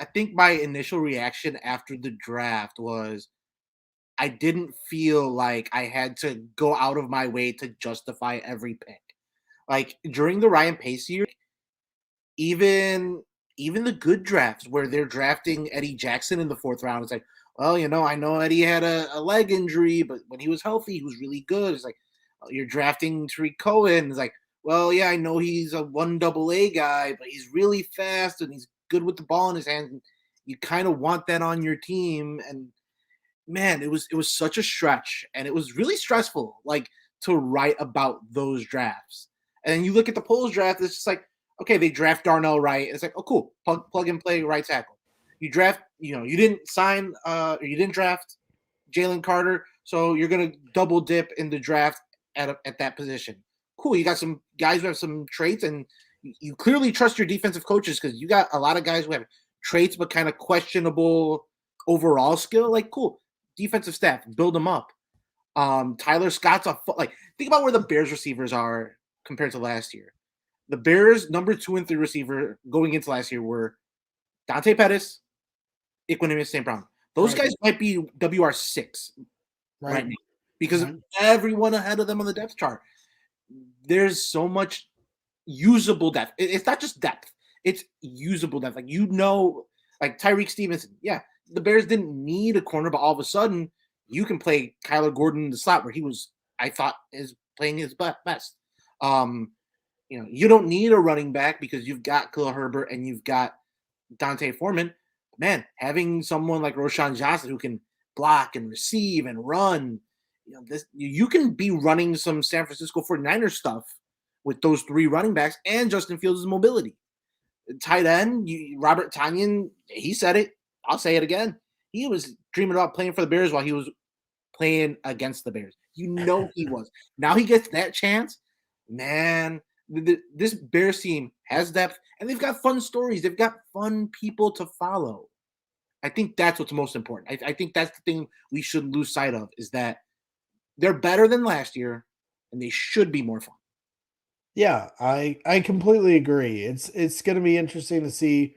I think my initial reaction after the draft was I didn't feel like I had to go out of my way to justify every pick. Like during the Ryan Pace year, even the good drafts where they're drafting Eddie Jackson in the 4th round, it's like, well, I know Eddie had a leg injury, but when he was healthy, he was really good. It's like, you're drafting Tariq Cohen. It's like, well, yeah, I know he's a 1AA guy, but he's really fast and he's good with the ball in his hands. You kind of want that on your team. And man, it was such a stretch, and it was really stressful, like, to write about those drafts. And then you look at the Poles draft, it's just like, okay, they draft Darnell Wright. It's like, oh, cool, plug and play right tackle. You draft, you didn't sign, or you didn't draft Jalen Carter, so you're gonna double dip in the draft at that position. Cool, you got some guys who have some traits, and you clearly trust your defensive coaches, because you got a lot of guys who have traits but kind of questionable overall skill. Like, cool, defensive staff, build them up. Tyler Scott's think about where the Bears receivers are compared to last year. The Bears number 2 and 3 receiver going into last year were Dante Pettis, Equanimeous St. Brown. Those guys might be WR6 right now, because of everyone ahead of them on the depth chart. There's so much usable depth. It's not just depth; it's usable depth. Like like Tyreek Stevenson. Yeah, the Bears didn't need a corner, but all of a sudden you can play Kyler Gordon in the slot where he was, I thought, is playing his best. You don't need a running back because you've got Khalil Herbert and you've got Dante Foreman. Man, having someone like Roshan Johnson who can block and receive and run, you can be running some San Francisco 49ers stuff with those three running backs and Justin Fields' mobility. Tight end, Robert Tonyan, he said it. I'll say it again. He was dreaming about playing for the Bears while he was playing against the Bears. He was. Now he gets that chance. Man, this Bears team has depth, and they've got fun stories. They've got fun people to follow. I think that's what's most important. I think that's the thing we shouldn't lose sight of, is that they're better than last year, and they should be more fun.
Yeah, I completely agree. It's going to be interesting to see,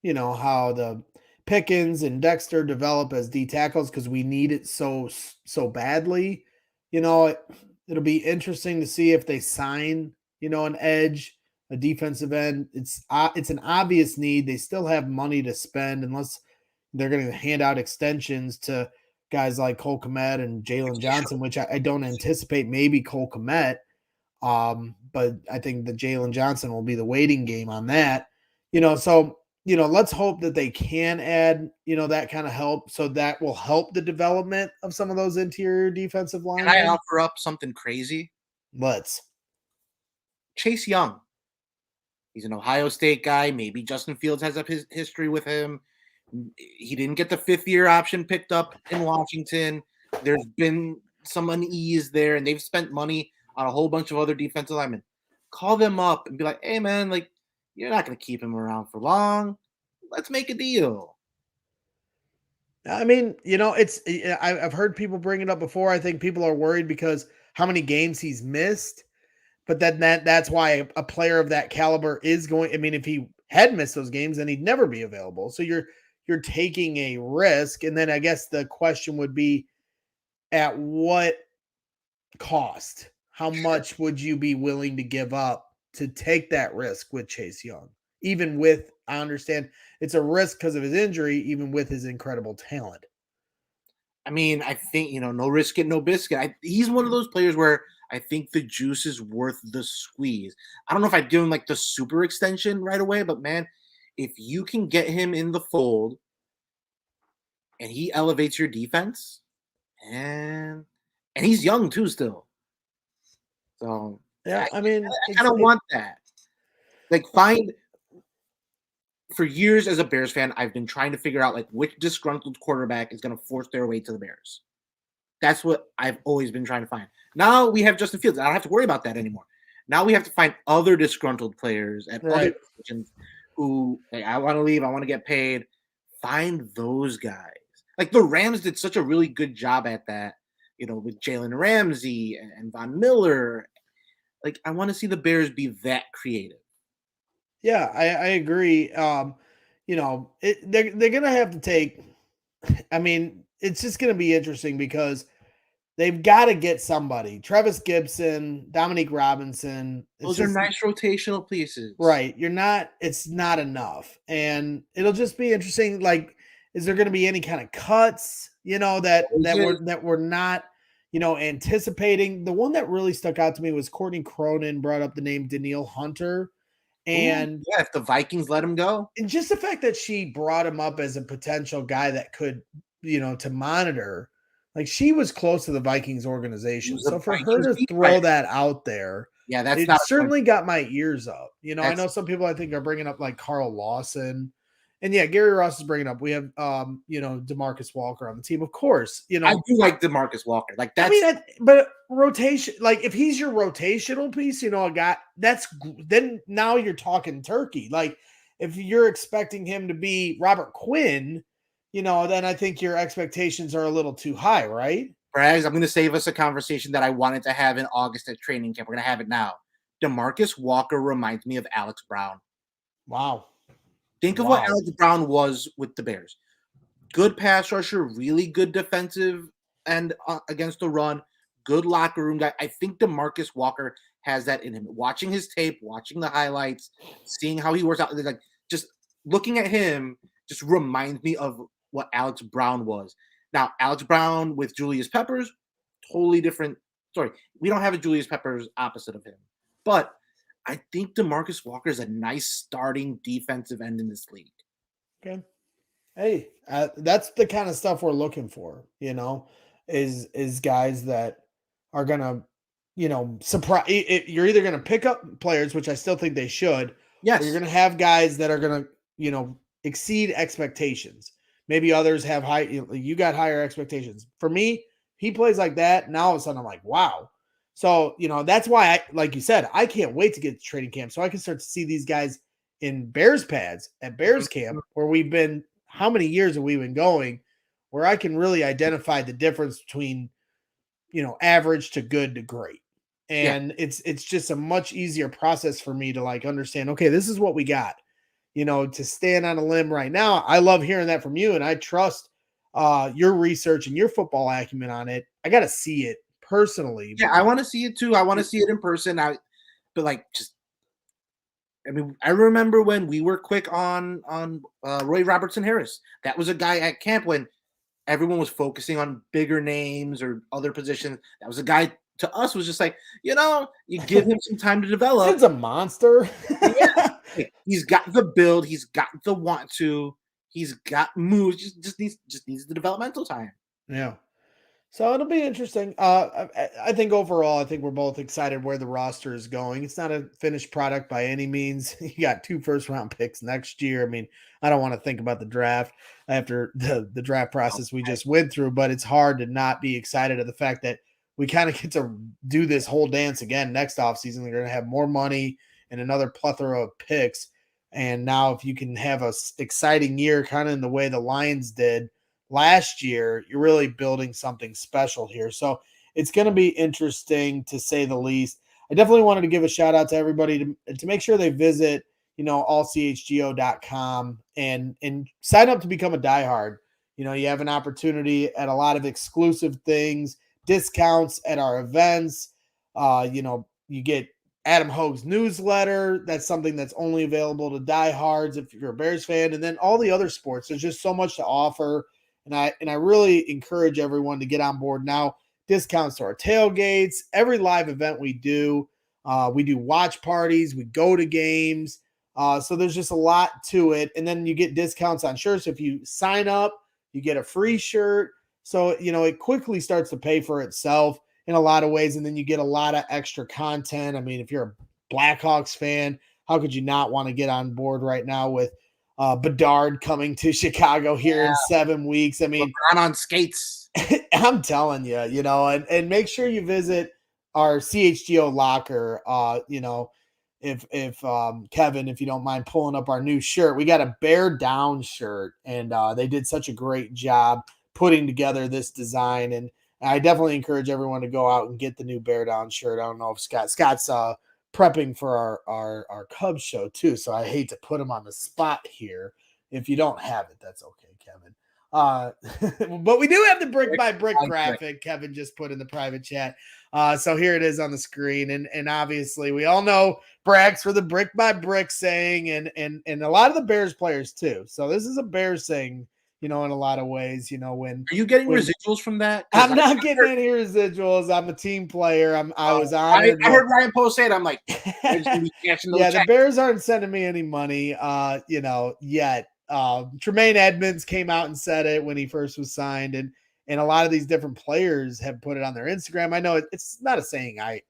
how the Pickens and Dexter develop as D tackles because we need it so badly. It'll be interesting to see if they sign, an edge, a defensive end. It's an obvious need. They still have money to spend unless they're going to hand out extensions to guys like Cole Kmet and Jalen Johnson, which I don't anticipate. Maybe Cole Kmet. But I think the Jalen Johnson will be the waiting game on that. So let's hope that they can add, that kind of help. So that will help the development of some of those interior defensive linemen.
Can I offer up something crazy?
Let's.
Chase Young. He's an Ohio State guy. Maybe Justin Fields has his history with him. He didn't get the fifth-year option picked up in Washington. There's been some unease there, and they've spent money on a whole bunch of other defensive linemen. Call them up and be like, hey, man, like, you're not going to keep him around for long. Let's make a deal.
I mean, I've heard people bring it up before. I think people are worried because how many games he's missed. But then that's why a player of that caliber is going. I mean, if he had missed those games, then he'd never be available. So you're taking a risk. And then I guess the question would be, at what cost? How much would you be willing to give up to take that risk with Chase Young? Even with, I understand it's a risk because of his injury, even with his incredible talent.
I mean, I think, no risk it, no biscuit. He's one of those players where I think the juice is worth the squeeze. I don't know if I'd give him like the super extension right away, but man, if you can get him in the fold and he elevates your defense, and he's young too still. So
yeah, I mean,
I kind of want that. Like, for years as a Bears fan, I've been trying to figure out like which disgruntled quarterback is going to force their way to the Bears. That's what I've always been trying to find. Now we have Justin Fields. I don't have to worry about that anymore. Now we have to find other disgruntled players at other positions who, hey, I want to leave. I want to get paid. Find those guys. Like the Rams did such a really good job at that, with Jalen Ramsey and Von Miller. Like, I want to see the Bears be that creative.
Yeah, I agree. They're going to have to take, I mean, it's just going to be interesting because they've got to get somebody. Travis Gibson, Dominique Robinson.
Those are nice rotational pieces.
Right. It's not enough. And it'll just be interesting. Like, is there going to be any kind of cuts, that we're not, anticipating? The one that really stuck out to me was Courtney Cronin brought up the name Danielle Hunter. And
yeah, if the Vikings let him go.
And just the fact that she brought him up as a potential guy that could, to monitor, like she was close to the Vikings organization. So for her to throw that out there,
yeah,
it certainly got my ears up. I know some people I think are bringing up like Carl Lawson. And yeah, Gary Ross is bringing up. We have, DeMarcus Walker on the team, of course.
I do like DeMarcus Walker. Like that's.
I mean, but rotation, like if he's your rotational piece, a guy then now you're talking turkey. Like if you're expecting him to be Robert Quinn, then I think your expectations are a little too high, right?
Braggs, I'm going to save us a conversation that I wanted to have in August at training camp. We're going to have it now. DeMarcus Walker reminds me of Alex Brown.
Wow.
Think of what Alex Brown was with the Bears. Good pass rusher, really good defensive and against the run, good locker room guy. I think DeMarcus Walker has that in him. Watching his tape, watching the highlights, seeing how he works out, like just looking at him just reminds me of what Alex Brown was. Now, Alex Brown with Julius Peppers, totally different story. We don't have a Julius Peppers opposite of him, but I think DeMarcus Walker is a nice starting defensive end in this league.
Okay. Hey, that's the kind of stuff we're looking for, is guys that are going to, surprise. You're either going to pick up players, which I still think they should,
Yes.
or you're going to have guys that are going to, exceed expectations. Maybe others have you got higher expectations. For me, he plays like that. Now all of a sudden I'm like, wow. So, that's why like you said, I can't wait to get to training camp so I can start to see these guys in Bears pads at Bears camp, where we've been, how many years have we been going, where I can really identify the difference between, average to good to great. And it's just a much easier process for me to like understand, okay, this is what we got, to stand on a limb right now. I love hearing that from you. And I trust your research and your football acumen on it. I got to see it personally.
Yeah, I want to see it too. I want to see it in person. But like, I remember when we were quick on Roy Robertson Harris. That was a guy at camp when everyone was focusing on bigger names or other positions. That was a guy to us was just like, you give him some time to develop.
It's a monster.
Yeah. He's got the build. He's got the want to. He's got moves. Just needs the developmental time.
Yeah. So it'll be interesting. I think overall, I think we're both excited where the roster is going. It's not a finished product by any means. You got 2 first-round picks next year. I mean, I don't want to think about the draft after the draft process we just went through, but it's hard to not be excited at the fact that we kind of get to do this whole dance again next offseason. They're going to have more money and another plethora of picks. And now if you can have a exciting year kind of in the way the Lions did last year, you're really building something special here. So it's going to be interesting to say the least. I definitely wanted to give a shout out to everybody to make sure they visit, allchgo.com and sign up to become a diehard. You have an opportunity at a lot of exclusive things, discounts at our events. You get Adam Hogue's newsletter. That's something that's only available to diehards if you're a Bears fan. And then all the other sports. There's just so much to offer. And I really encourage everyone to get on board now. Discounts to our tailgates, every live event we do watch parties, we go to games. So there's just a lot to it. And then you get discounts on shirts. If you sign up, you get a free shirt. So, it quickly starts to pay for itself in a lot of ways. And then you get a lot of extra content. I mean, if you're a Blackhawks fan, how could you not want to get on board right now with Bedard coming to Chicago here in 7 weeks? I mean,
LeBron on skates.
I'm telling you, and make sure you visit our CHGO locker. If Kevin, if you don't mind pulling up our new shirt, we got a Bear Down shirt, and they did such a great job putting together this design. And I definitely encourage everyone to go out and get the new Bear Down shirt. I don't know if Scott's prepping for our Cubs show too, so I hate to put him on the spot here. If you don't have it, that's okay, Kevin. But we do have the brick by brick graphic Kevin just put in the private chat. So here it is on the screen. And obviously we all know Brax for the brick by brick saying, and a lot of the Bears players too. So this is a Bears saying, in a lot of ways, when
are you getting residuals from that?
I'm not getting any residuals. I'm a team player. I was honored.
I heard Ryan Post say it. I'm like,
the Bears aren't sending me any money, yet. Tremaine Edmonds came out and said it when he first was signed, and a lot of these different players have put it on their Instagram. I know it's not a saying I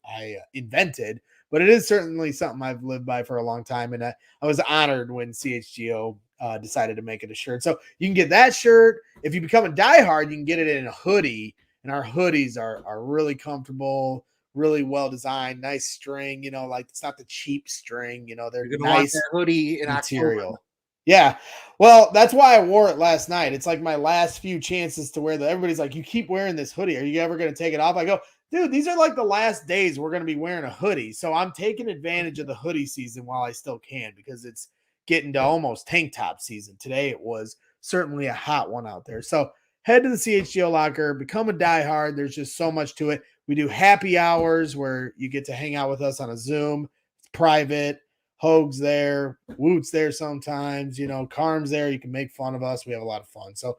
invented, but it is certainly something I've lived by for a long time, and I was honored when CHGO decided to make it a shirt. So you can get that shirt. If you become a diehard, you can get it in a hoodie, and our hoodies are really comfortable, really well designed, nice string. Like it's not the cheap string. They're nice
hoodie in
material.
October.
Yeah. Well, that's why I wore it last night. It's like my last few chances to wear everybody's like, you keep wearing this hoodie. Are you ever going to take it off? I go, dude, these are like the last days we're going to be wearing a hoodie. So I'm taking advantage of the hoodie season while I still can, because it's getting to almost tank top season. Today it was certainly a hot one out there. So head to the CHGO locker, become a diehard. There's just so much to it. We do happy hours where you get to hang out with us on a Zoom. It's private. Hoag's there. Woot's there sometimes. Carm's there. You can make fun of us. We have a lot of fun. So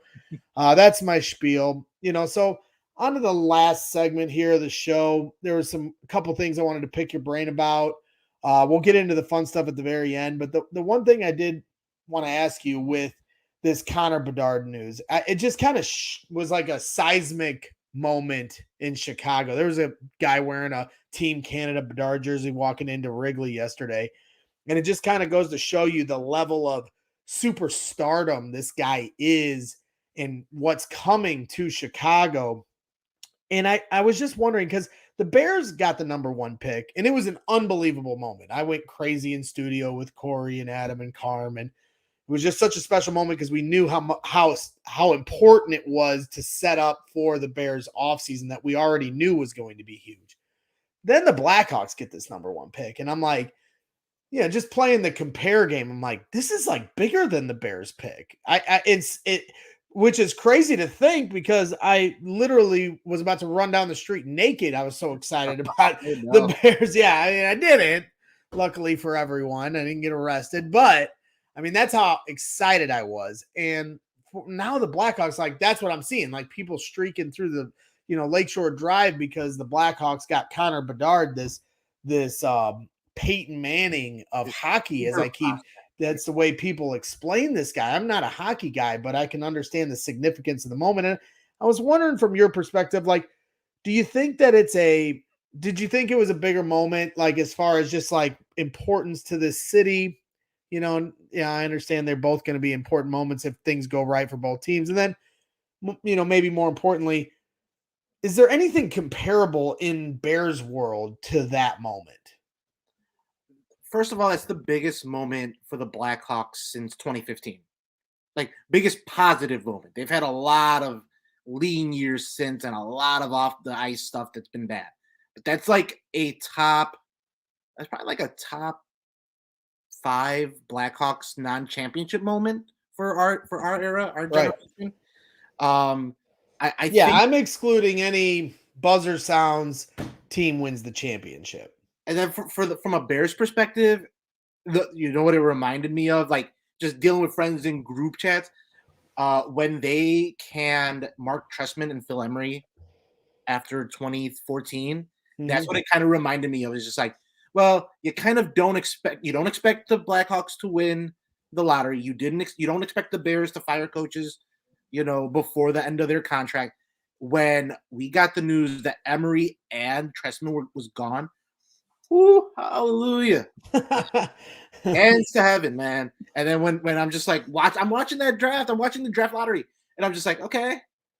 that's my spiel. So on to the last segment here of the show. There was a couple things I wanted to pick your brain about. We'll get into the fun stuff at the very end. But the one thing I did want to ask you with this Connor Bedard news, it just kind of was like a seismic moment in Chicago. There was a guy wearing a Team Canada Bedard jersey walking into Wrigley yesterday. And it just kind of goes to show you the level of superstardom this guy is and what's coming to Chicago. And I was just wondering, because the Bears got the number 1 pick, and it was an unbelievable moment. I went crazy in studio with Corey and Adam and Carm, and it was just such a special moment because we knew how important it was to set up for the Bears offseason that we already knew was going to be huge. Then the Blackhawks get this number 1 pick, and I'm like, just playing the compare game, I'm like, this is like bigger than the Bears pick. Which is crazy to think because I literally was about to run down the street naked. I was so excited about the Bears. Yeah, I didn't. Luckily for everyone, I didn't get arrested. But, that's how excited I was. And now the Blackhawks, like, that's what I'm seeing. Like, people streaking through the, Lakeshore Drive because the Blackhawks got Connor Bedard, this Peyton Manning of hockey, as that's the way people explain this guy. I'm not a hockey guy, but I can understand the significance of the moment. And I was wondering from your perspective, like, do you think that did you think it was a bigger moment, like, as far as just like importance to this city? I understand they're both going to be important moments if things go right for both teams. And then, maybe more importantly, is there anything comparable in Bears world to that moment?
First of all, that's the biggest moment for the Blackhawks since 2015. Like, biggest positive moment. They've had a lot of lean years since and a lot of off the ice stuff that's been bad. But that's like that's probably like a top 5 Blackhawks non-championship moment for our era, our generation. Right. I think,
I'm excluding any buzzer sounds. Team wins the championship.
And then from a Bears perspective, you know what it reminded me of? Like, just dealing with friends in group chats when they canned Mark Trestman and Phil Emery after 2014. Mm-hmm. That's what it kind of reminded me of. It's just like, well, you kind of don't expect the Blackhawks to win the lottery. You don't expect the Bears to fire coaches, before the end of their contract. When we got the news that Emery and Trestman was gone. Ooh, hallelujah. Hands to heaven, man. And then when I'm just like, I'm watching that draft. I'm watching the draft lottery. And I'm just like, okay.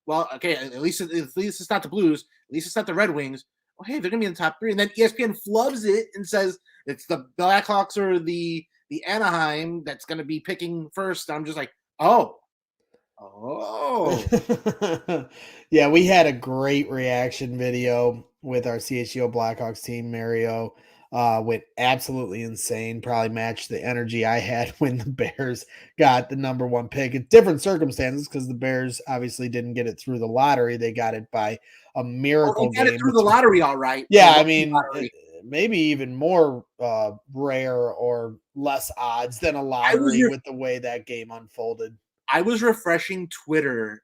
Well, okay, at least it's not the Blues. At least it's not the Red Wings. Oh, hey, they're going to be in the top 3. And then ESPN flubs it and says it's the Blackhawks or the Anaheim that's going to be picking first. And I'm just like, oh.
Yeah, we had a great reaction video with our CHGO Blackhawks team. Mario went absolutely insane, probably matched the energy I had when the Bears got the number 1 pick. It's different circumstances because the Bears obviously didn't get it through the lottery. They got it by a miracle
game. They got it through the lottery, all right.
Yeah, maybe even more rare or less odds than a lottery with the way that game unfolded.
I was refreshing Twitter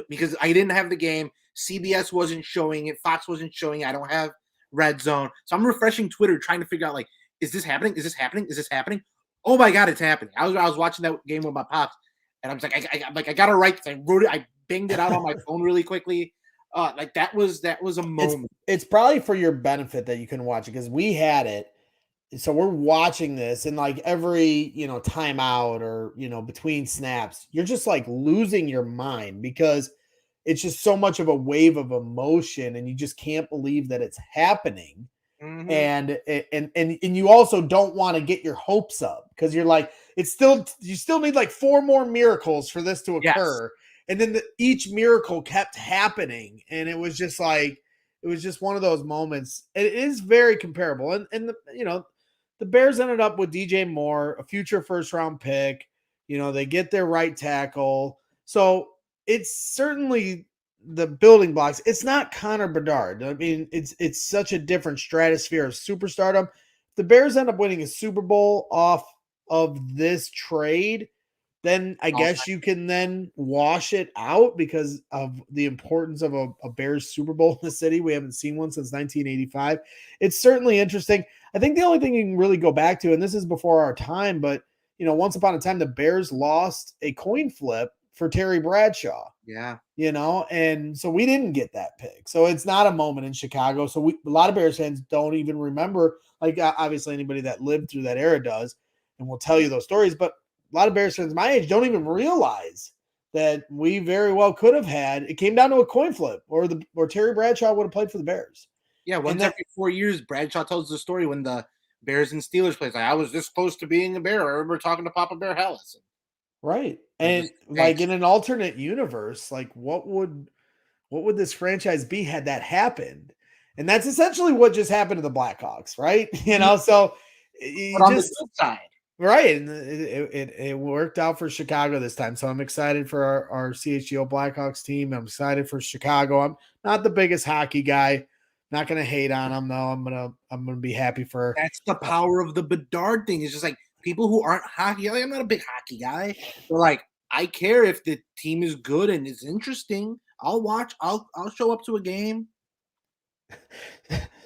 because I didn't have the game. CBS wasn't showing it. Fox wasn't showing it. I don't have Red Zone. So I'm refreshing Twitter trying to figure out, like, is this happening? Is this happening? Is this happening? Oh my God, it's happening. I was watching that game with my pops, and I was like, I got to write this. I wrote it. I banged it out on my phone really quickly. That was a moment.
It's probably for your benefit that you couldn't watch it because we had it. So we're watching this, and like every, timeout or, between snaps, you're just like losing your mind because it's just so much of a wave of emotion and you just can't believe that it's happening. Mm-hmm. And you also don't want to get your hopes up because you're like, you still need like 4 more miracles for this to occur. Yes. And then each miracle kept happening. And it was just one of those moments. It is very comparable. And the Bears ended up with DJ Moore, a future first-round pick. They get their right tackle. So it's certainly the building blocks. It's not Connor Bedard. I mean, it's such a different stratosphere of superstardom. If the Bears end up winning a Super Bowl off of this trade, then I guess you can then wash it out because of the importance of a Bears Super Bowl in the city. We haven't seen one since 1985. It's certainly interesting. I think the only thing you can really go back to, and this is before our time, but once upon a time, the Bears lost a coin flip for Terry Bradshaw.
Yeah.
And so we didn't get that pick. So it's not a moment in Chicago. So a lot of Bears fans don't even remember, like obviously anybody that lived through that era does, and will tell you those stories. But a lot of Bears fans my age don't even realize that we very well could have had, it came down to a coin flip or Terry Bradshaw would have played for the Bears.
Yeah. Once every 4 years, Bradshaw tells the story when the Bears and Steelers plays. Like, I was this close to being a Bear. I remember talking to Papa Bear Hallis.
Right. And like in an alternate universe, like what would this franchise be had that happened? And that's essentially what just happened to the Blackhawks, right? So
but on the good side.
Right. And it worked out for Chicago this time. So I'm excited for our CHGO Blackhawks team. I'm excited for Chicago. I'm not the biggest hockey guy. Not gonna hate on them though. I'm gonna be happy for.
That's the power of the Bedard thing. It's just like people who aren't hockey. Like, I'm not a big hockey guy. They're like, I care if the team is good and it's interesting. I'll watch. I'll show up to a game.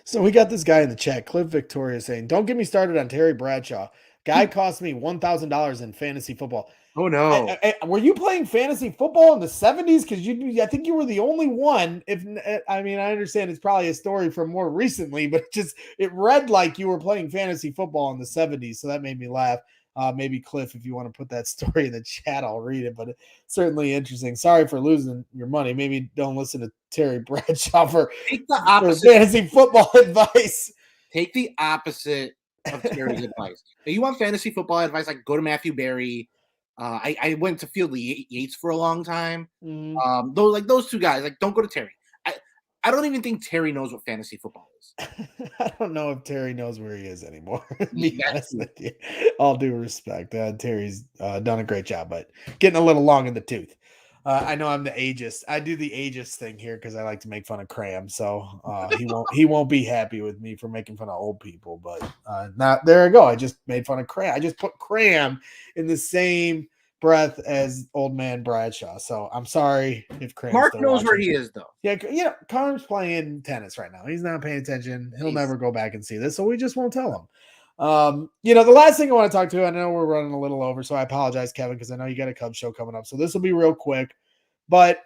So we got this guy in the chat, Cliff Victoria, saying, "Don't get me started on Terry Bradshaw. Guy cost me $1,000 in fantasy football."
Oh no!
Were you playing fantasy football in the 70s? Because I think you were the only one. I understand it's probably a story from more recently, but it read like you were playing fantasy football in the 70s, so that made me laugh. Maybe Cliff, if you want to put that story in the chat, I'll read it. But it's certainly interesting. Sorry for losing your money. Maybe don't listen to Terry Bradshaw for fantasy football advice.
Take the opposite of Terry's advice. If you want fantasy football advice, like go to Matthew Berry. I went to Field Yates for a long time. Those two guys, like, don't go to Terry. I don't even think Terry knows what fantasy football is.
I don't know if Terry knows where he is anymore. To be honest with you, all due respect, Terry's done a great job, but getting a little long in the tooth. I know I'm the ageist. I do the ageist thing here because I like to make fun of Cram. So he won't be happy with me for making fun of old people. But not there. I go. I just made fun of Cram. I just put Cram in the same breath as old man Bradshaw. So I'm sorry if Cram.
Mark knows where he is, though.
Yeah, Carm's playing tennis right now. He's not paying attention. He'll never go back and see this, so we just won't tell him. The last thing I want to talk to, I know we're running a little over, so I apologize, Kevin, because I know you got a Cubs show coming up. So this will be real quick. But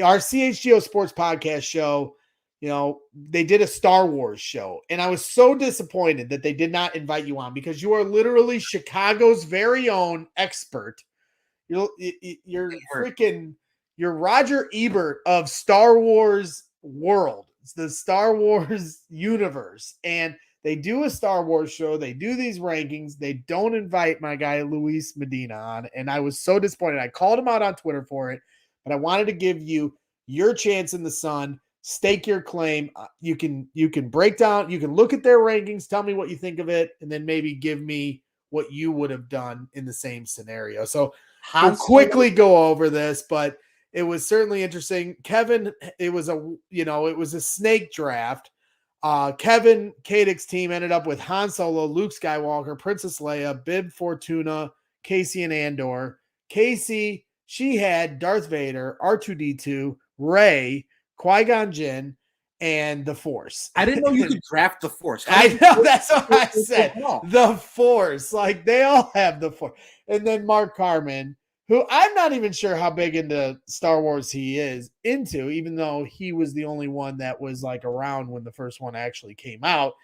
our CHGO Sports Podcast show, they did a Star Wars show, and I was so disappointed that they did not invite you on because you are literally Chicago's very own expert. You're Roger Ebert of Star Wars world. It's the Star Wars universe, and they do a Star Wars show. They do these rankings. They don't invite my guy Luis Medina on, and I was so disappointed. I called him out on Twitter for it, but I wanted to give you your chance in the sun. Stake your claim. You can break down. You can look at their rankings. Tell me what you think of it, and then maybe give me what you would have done in the same scenario. So we'll quickly go over this, but it was certainly interesting. Kevin, it was a snake draft. Kevin Kadek's team ended up with Han Solo, Luke Skywalker, Princess Leia, Bib Fortuna, Casey and Andor. Casey, she had Darth Vader, R2-D2, Rey, Qui-Gon Jinn, and the Force.
I didn't know you could draft the Force.
I know, that's what I said. The Force. Like, they all have the Force. And then Mark Carman, who I'm not even sure how big into Star Wars he is into, even though he was the only one that was like around when the first one actually came out.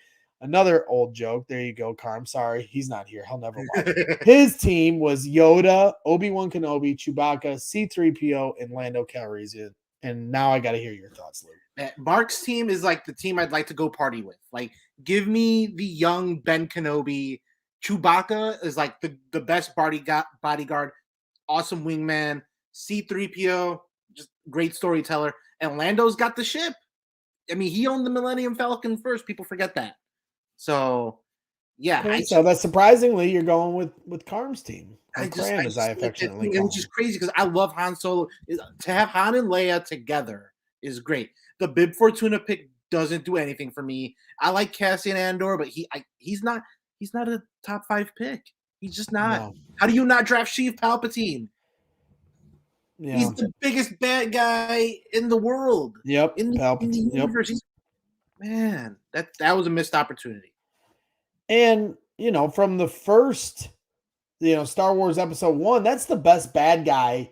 Another old joke. There you go, Carm. Sorry, he's not here. He'll never watch it. His team was Yoda, Obi-Wan Kenobi, Chewbacca, C-3PO, and Lando Calrissian. And now I got to hear your thoughts, Luke.
Mark's team is like the team I'd like to go party with. Like, give me the young Ben Kenobi. Chewbacca is like the best bodyguard. Awesome wingman. C-3PO, just great storyteller. And Lando's got the ship. I mean, he owned the Millennium Falcon first. People forget that. So, yeah.
Okay, so that's surprisingly, you're going with Carm's team. Cram, as I affectionately call him.
Which is crazy because I love Han Solo. To have Han and Leia together is great. The Bib Fortuna pick doesn't do anything for me. I like Cassian Andor, but he's not a top 5 pick. He's just not.
No.
How do you not draft Sheev Palpatine?
Yeah.
He's the biggest bad guy in the world.
Yep.
In the universe.
Yep.
Man, that was a missed opportunity.
And, from the first, Star Wars Episode 1, that's the best bad guy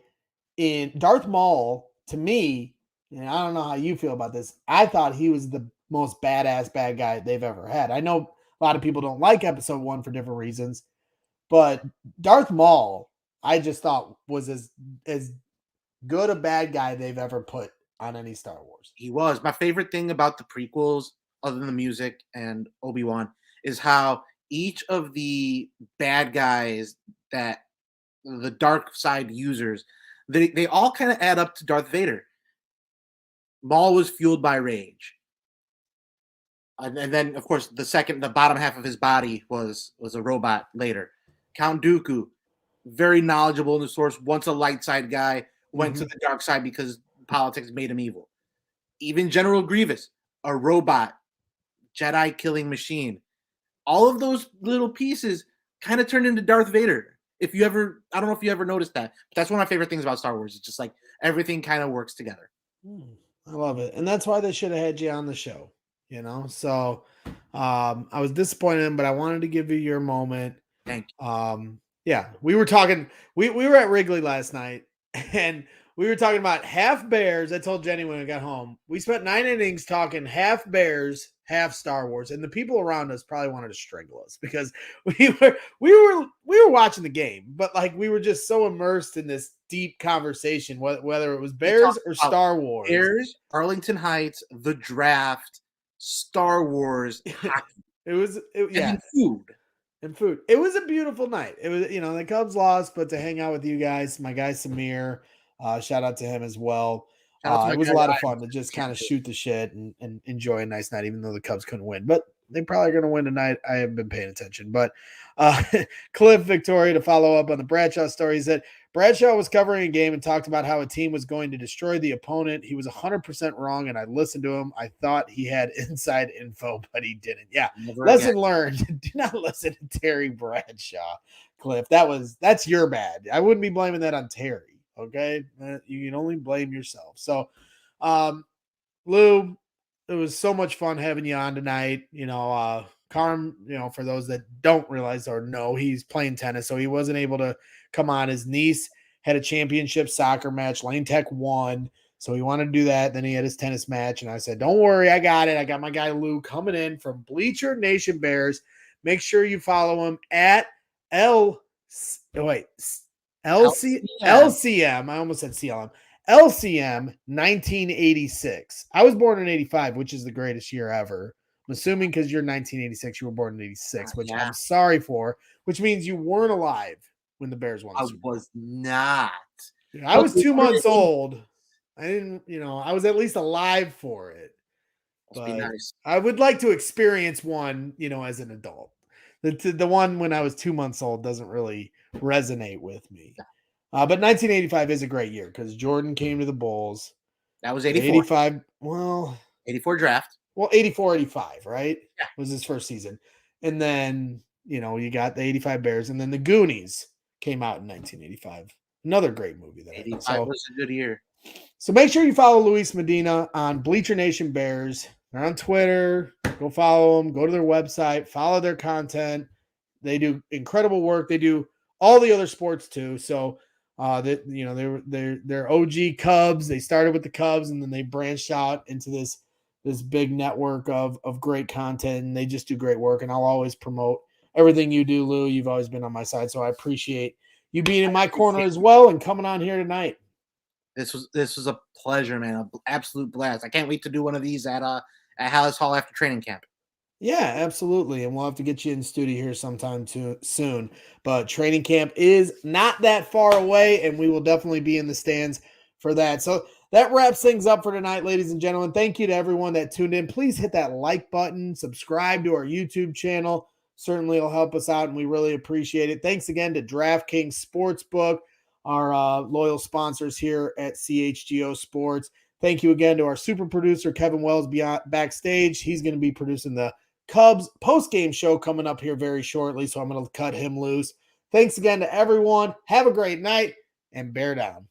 in Darth Maul, to me. And I don't know how you feel about this. I thought he was the most badass bad guy they've ever had. I know a lot of people don't like Episode 1 for different reasons, but Darth Maul, I just thought was as good a bad guy they've ever put on any Star Wars.
He was. My favorite thing about the prequels, other than the music and Obi-Wan, is how each of the bad guys that the dark side users, they all kind of add up to Darth Vader. Maul was fueled by rage. And then, of course, the bottom half of his body was a robot later. Count Dooku, very knowledgeable in the Source, once a light side guy, went to the dark side because politics made him evil. Even General Grievous, a robot, Jedi killing machine. All of those little pieces kind of turned into Darth Vader. I don't know if you ever noticed that, but that's one of my favorite things about Star Wars. It's just like everything kind of works together.
I love it. And that's why they should have had you on the show, So I was disappointed, but I wanted to give you your moment.
Thank you.
Yeah, we were talking, we were at Wrigley last night, and we were talking about half Bears. I told Jenny when I got home, we spent 9 innings talking half Bears, half Star Wars, and the people around us probably wanted to strangle us because we were watching the game, but like we were just so immersed in this deep conversation, whether it was Bears or Star Wars.
Bears, Arlington Heights, the draft, Star Wars, hockey.
And
food.
And food. It was a beautiful night. It was, the Cubs lost, but to hang out with you guys, my guy Samir, shout out to him as well. It was a lot of fun to just kind of shoot the shit and enjoy a nice night, even though the Cubs couldn't win. But they're probably going to win tonight. I haven't been paying attention. But Cliff Victoria, to follow up on the Bradshaw story, said Bradshaw was covering a game and talked about how a team was going to destroy the opponent. He was 100% wrong, and I listened to him. I thought he had inside info, but he didn't. Yeah, lesson learned. Do not listen to Terry Bradshaw, Cliff. That's your bad. I wouldn't be blaming that on Terry. Okay, you can only blame yourself. So, Lou, it was so much fun having you on tonight. Carm, for those that don't realize or know, he's playing tennis, so he wasn't able to come on. His niece had a championship soccer match. Lane Tech won, so he wanted to do that. Then he had his tennis match, and I said, don't worry, I got it. I got my guy Lou coming in from Bleacher Nation Bears. Make sure you follow him at LCM. I almost said CLM. LCM 1986. I was born in 85, which is the greatest year ever. I'm assuming because you're 1986, you were born in 86, which I'm sorry for, which means you weren't alive when the Bears won.
I was not.
I was 2 months old. I didn't, I was at least alive for it.
Must be nice.
I would like to experience one, as an adult. The one when I was 2 months old doesn't really resonate with me. But 1985 is a great year because Jordan came to the Bulls.
That was 84.
85. Well,
84 draft.
Well, 84, 85, right?
Yeah.
Was his first season. And then, you got the 85 Bears. And then the Goonies came out in 1985. Another great movie.
85 was a good year.
So make sure you follow Luis Medina on Bleacher Nation Bears. They're on Twitter. Go follow them. Go to their website. Follow their content. They do incredible work. They do all the other sports too. So they're OG Cubs. They started with the Cubs and then they branched out into this big network of great content, and they just do great work. And I'll always promote everything you do, Lou. You've always been on my side, so I appreciate you being in my corner as well and coming on here tonight.
This was a pleasure, man. An absolute blast. I can't wait to do one of these at Hallis Hall after training camp.
Yeah, absolutely. And we'll have to get you in studio here sometime soon. But training camp is not that far away, and we will definitely be in the stands for that. So that wraps things up for tonight, ladies and gentlemen. Thank you to everyone that tuned in. Please hit that like button, subscribe to our YouTube channel. Certainly it'll help us out, and we really appreciate it. Thanks again to DraftKings Sportsbook, our loyal sponsors here at CHGO Sports. Thank you again to our super producer, Kevin Wells, backstage. He's going to be producing the Cubs post-game show coming up here very shortly, so I'm going to cut him loose. Thanks again to everyone. Have a great night, and bear down.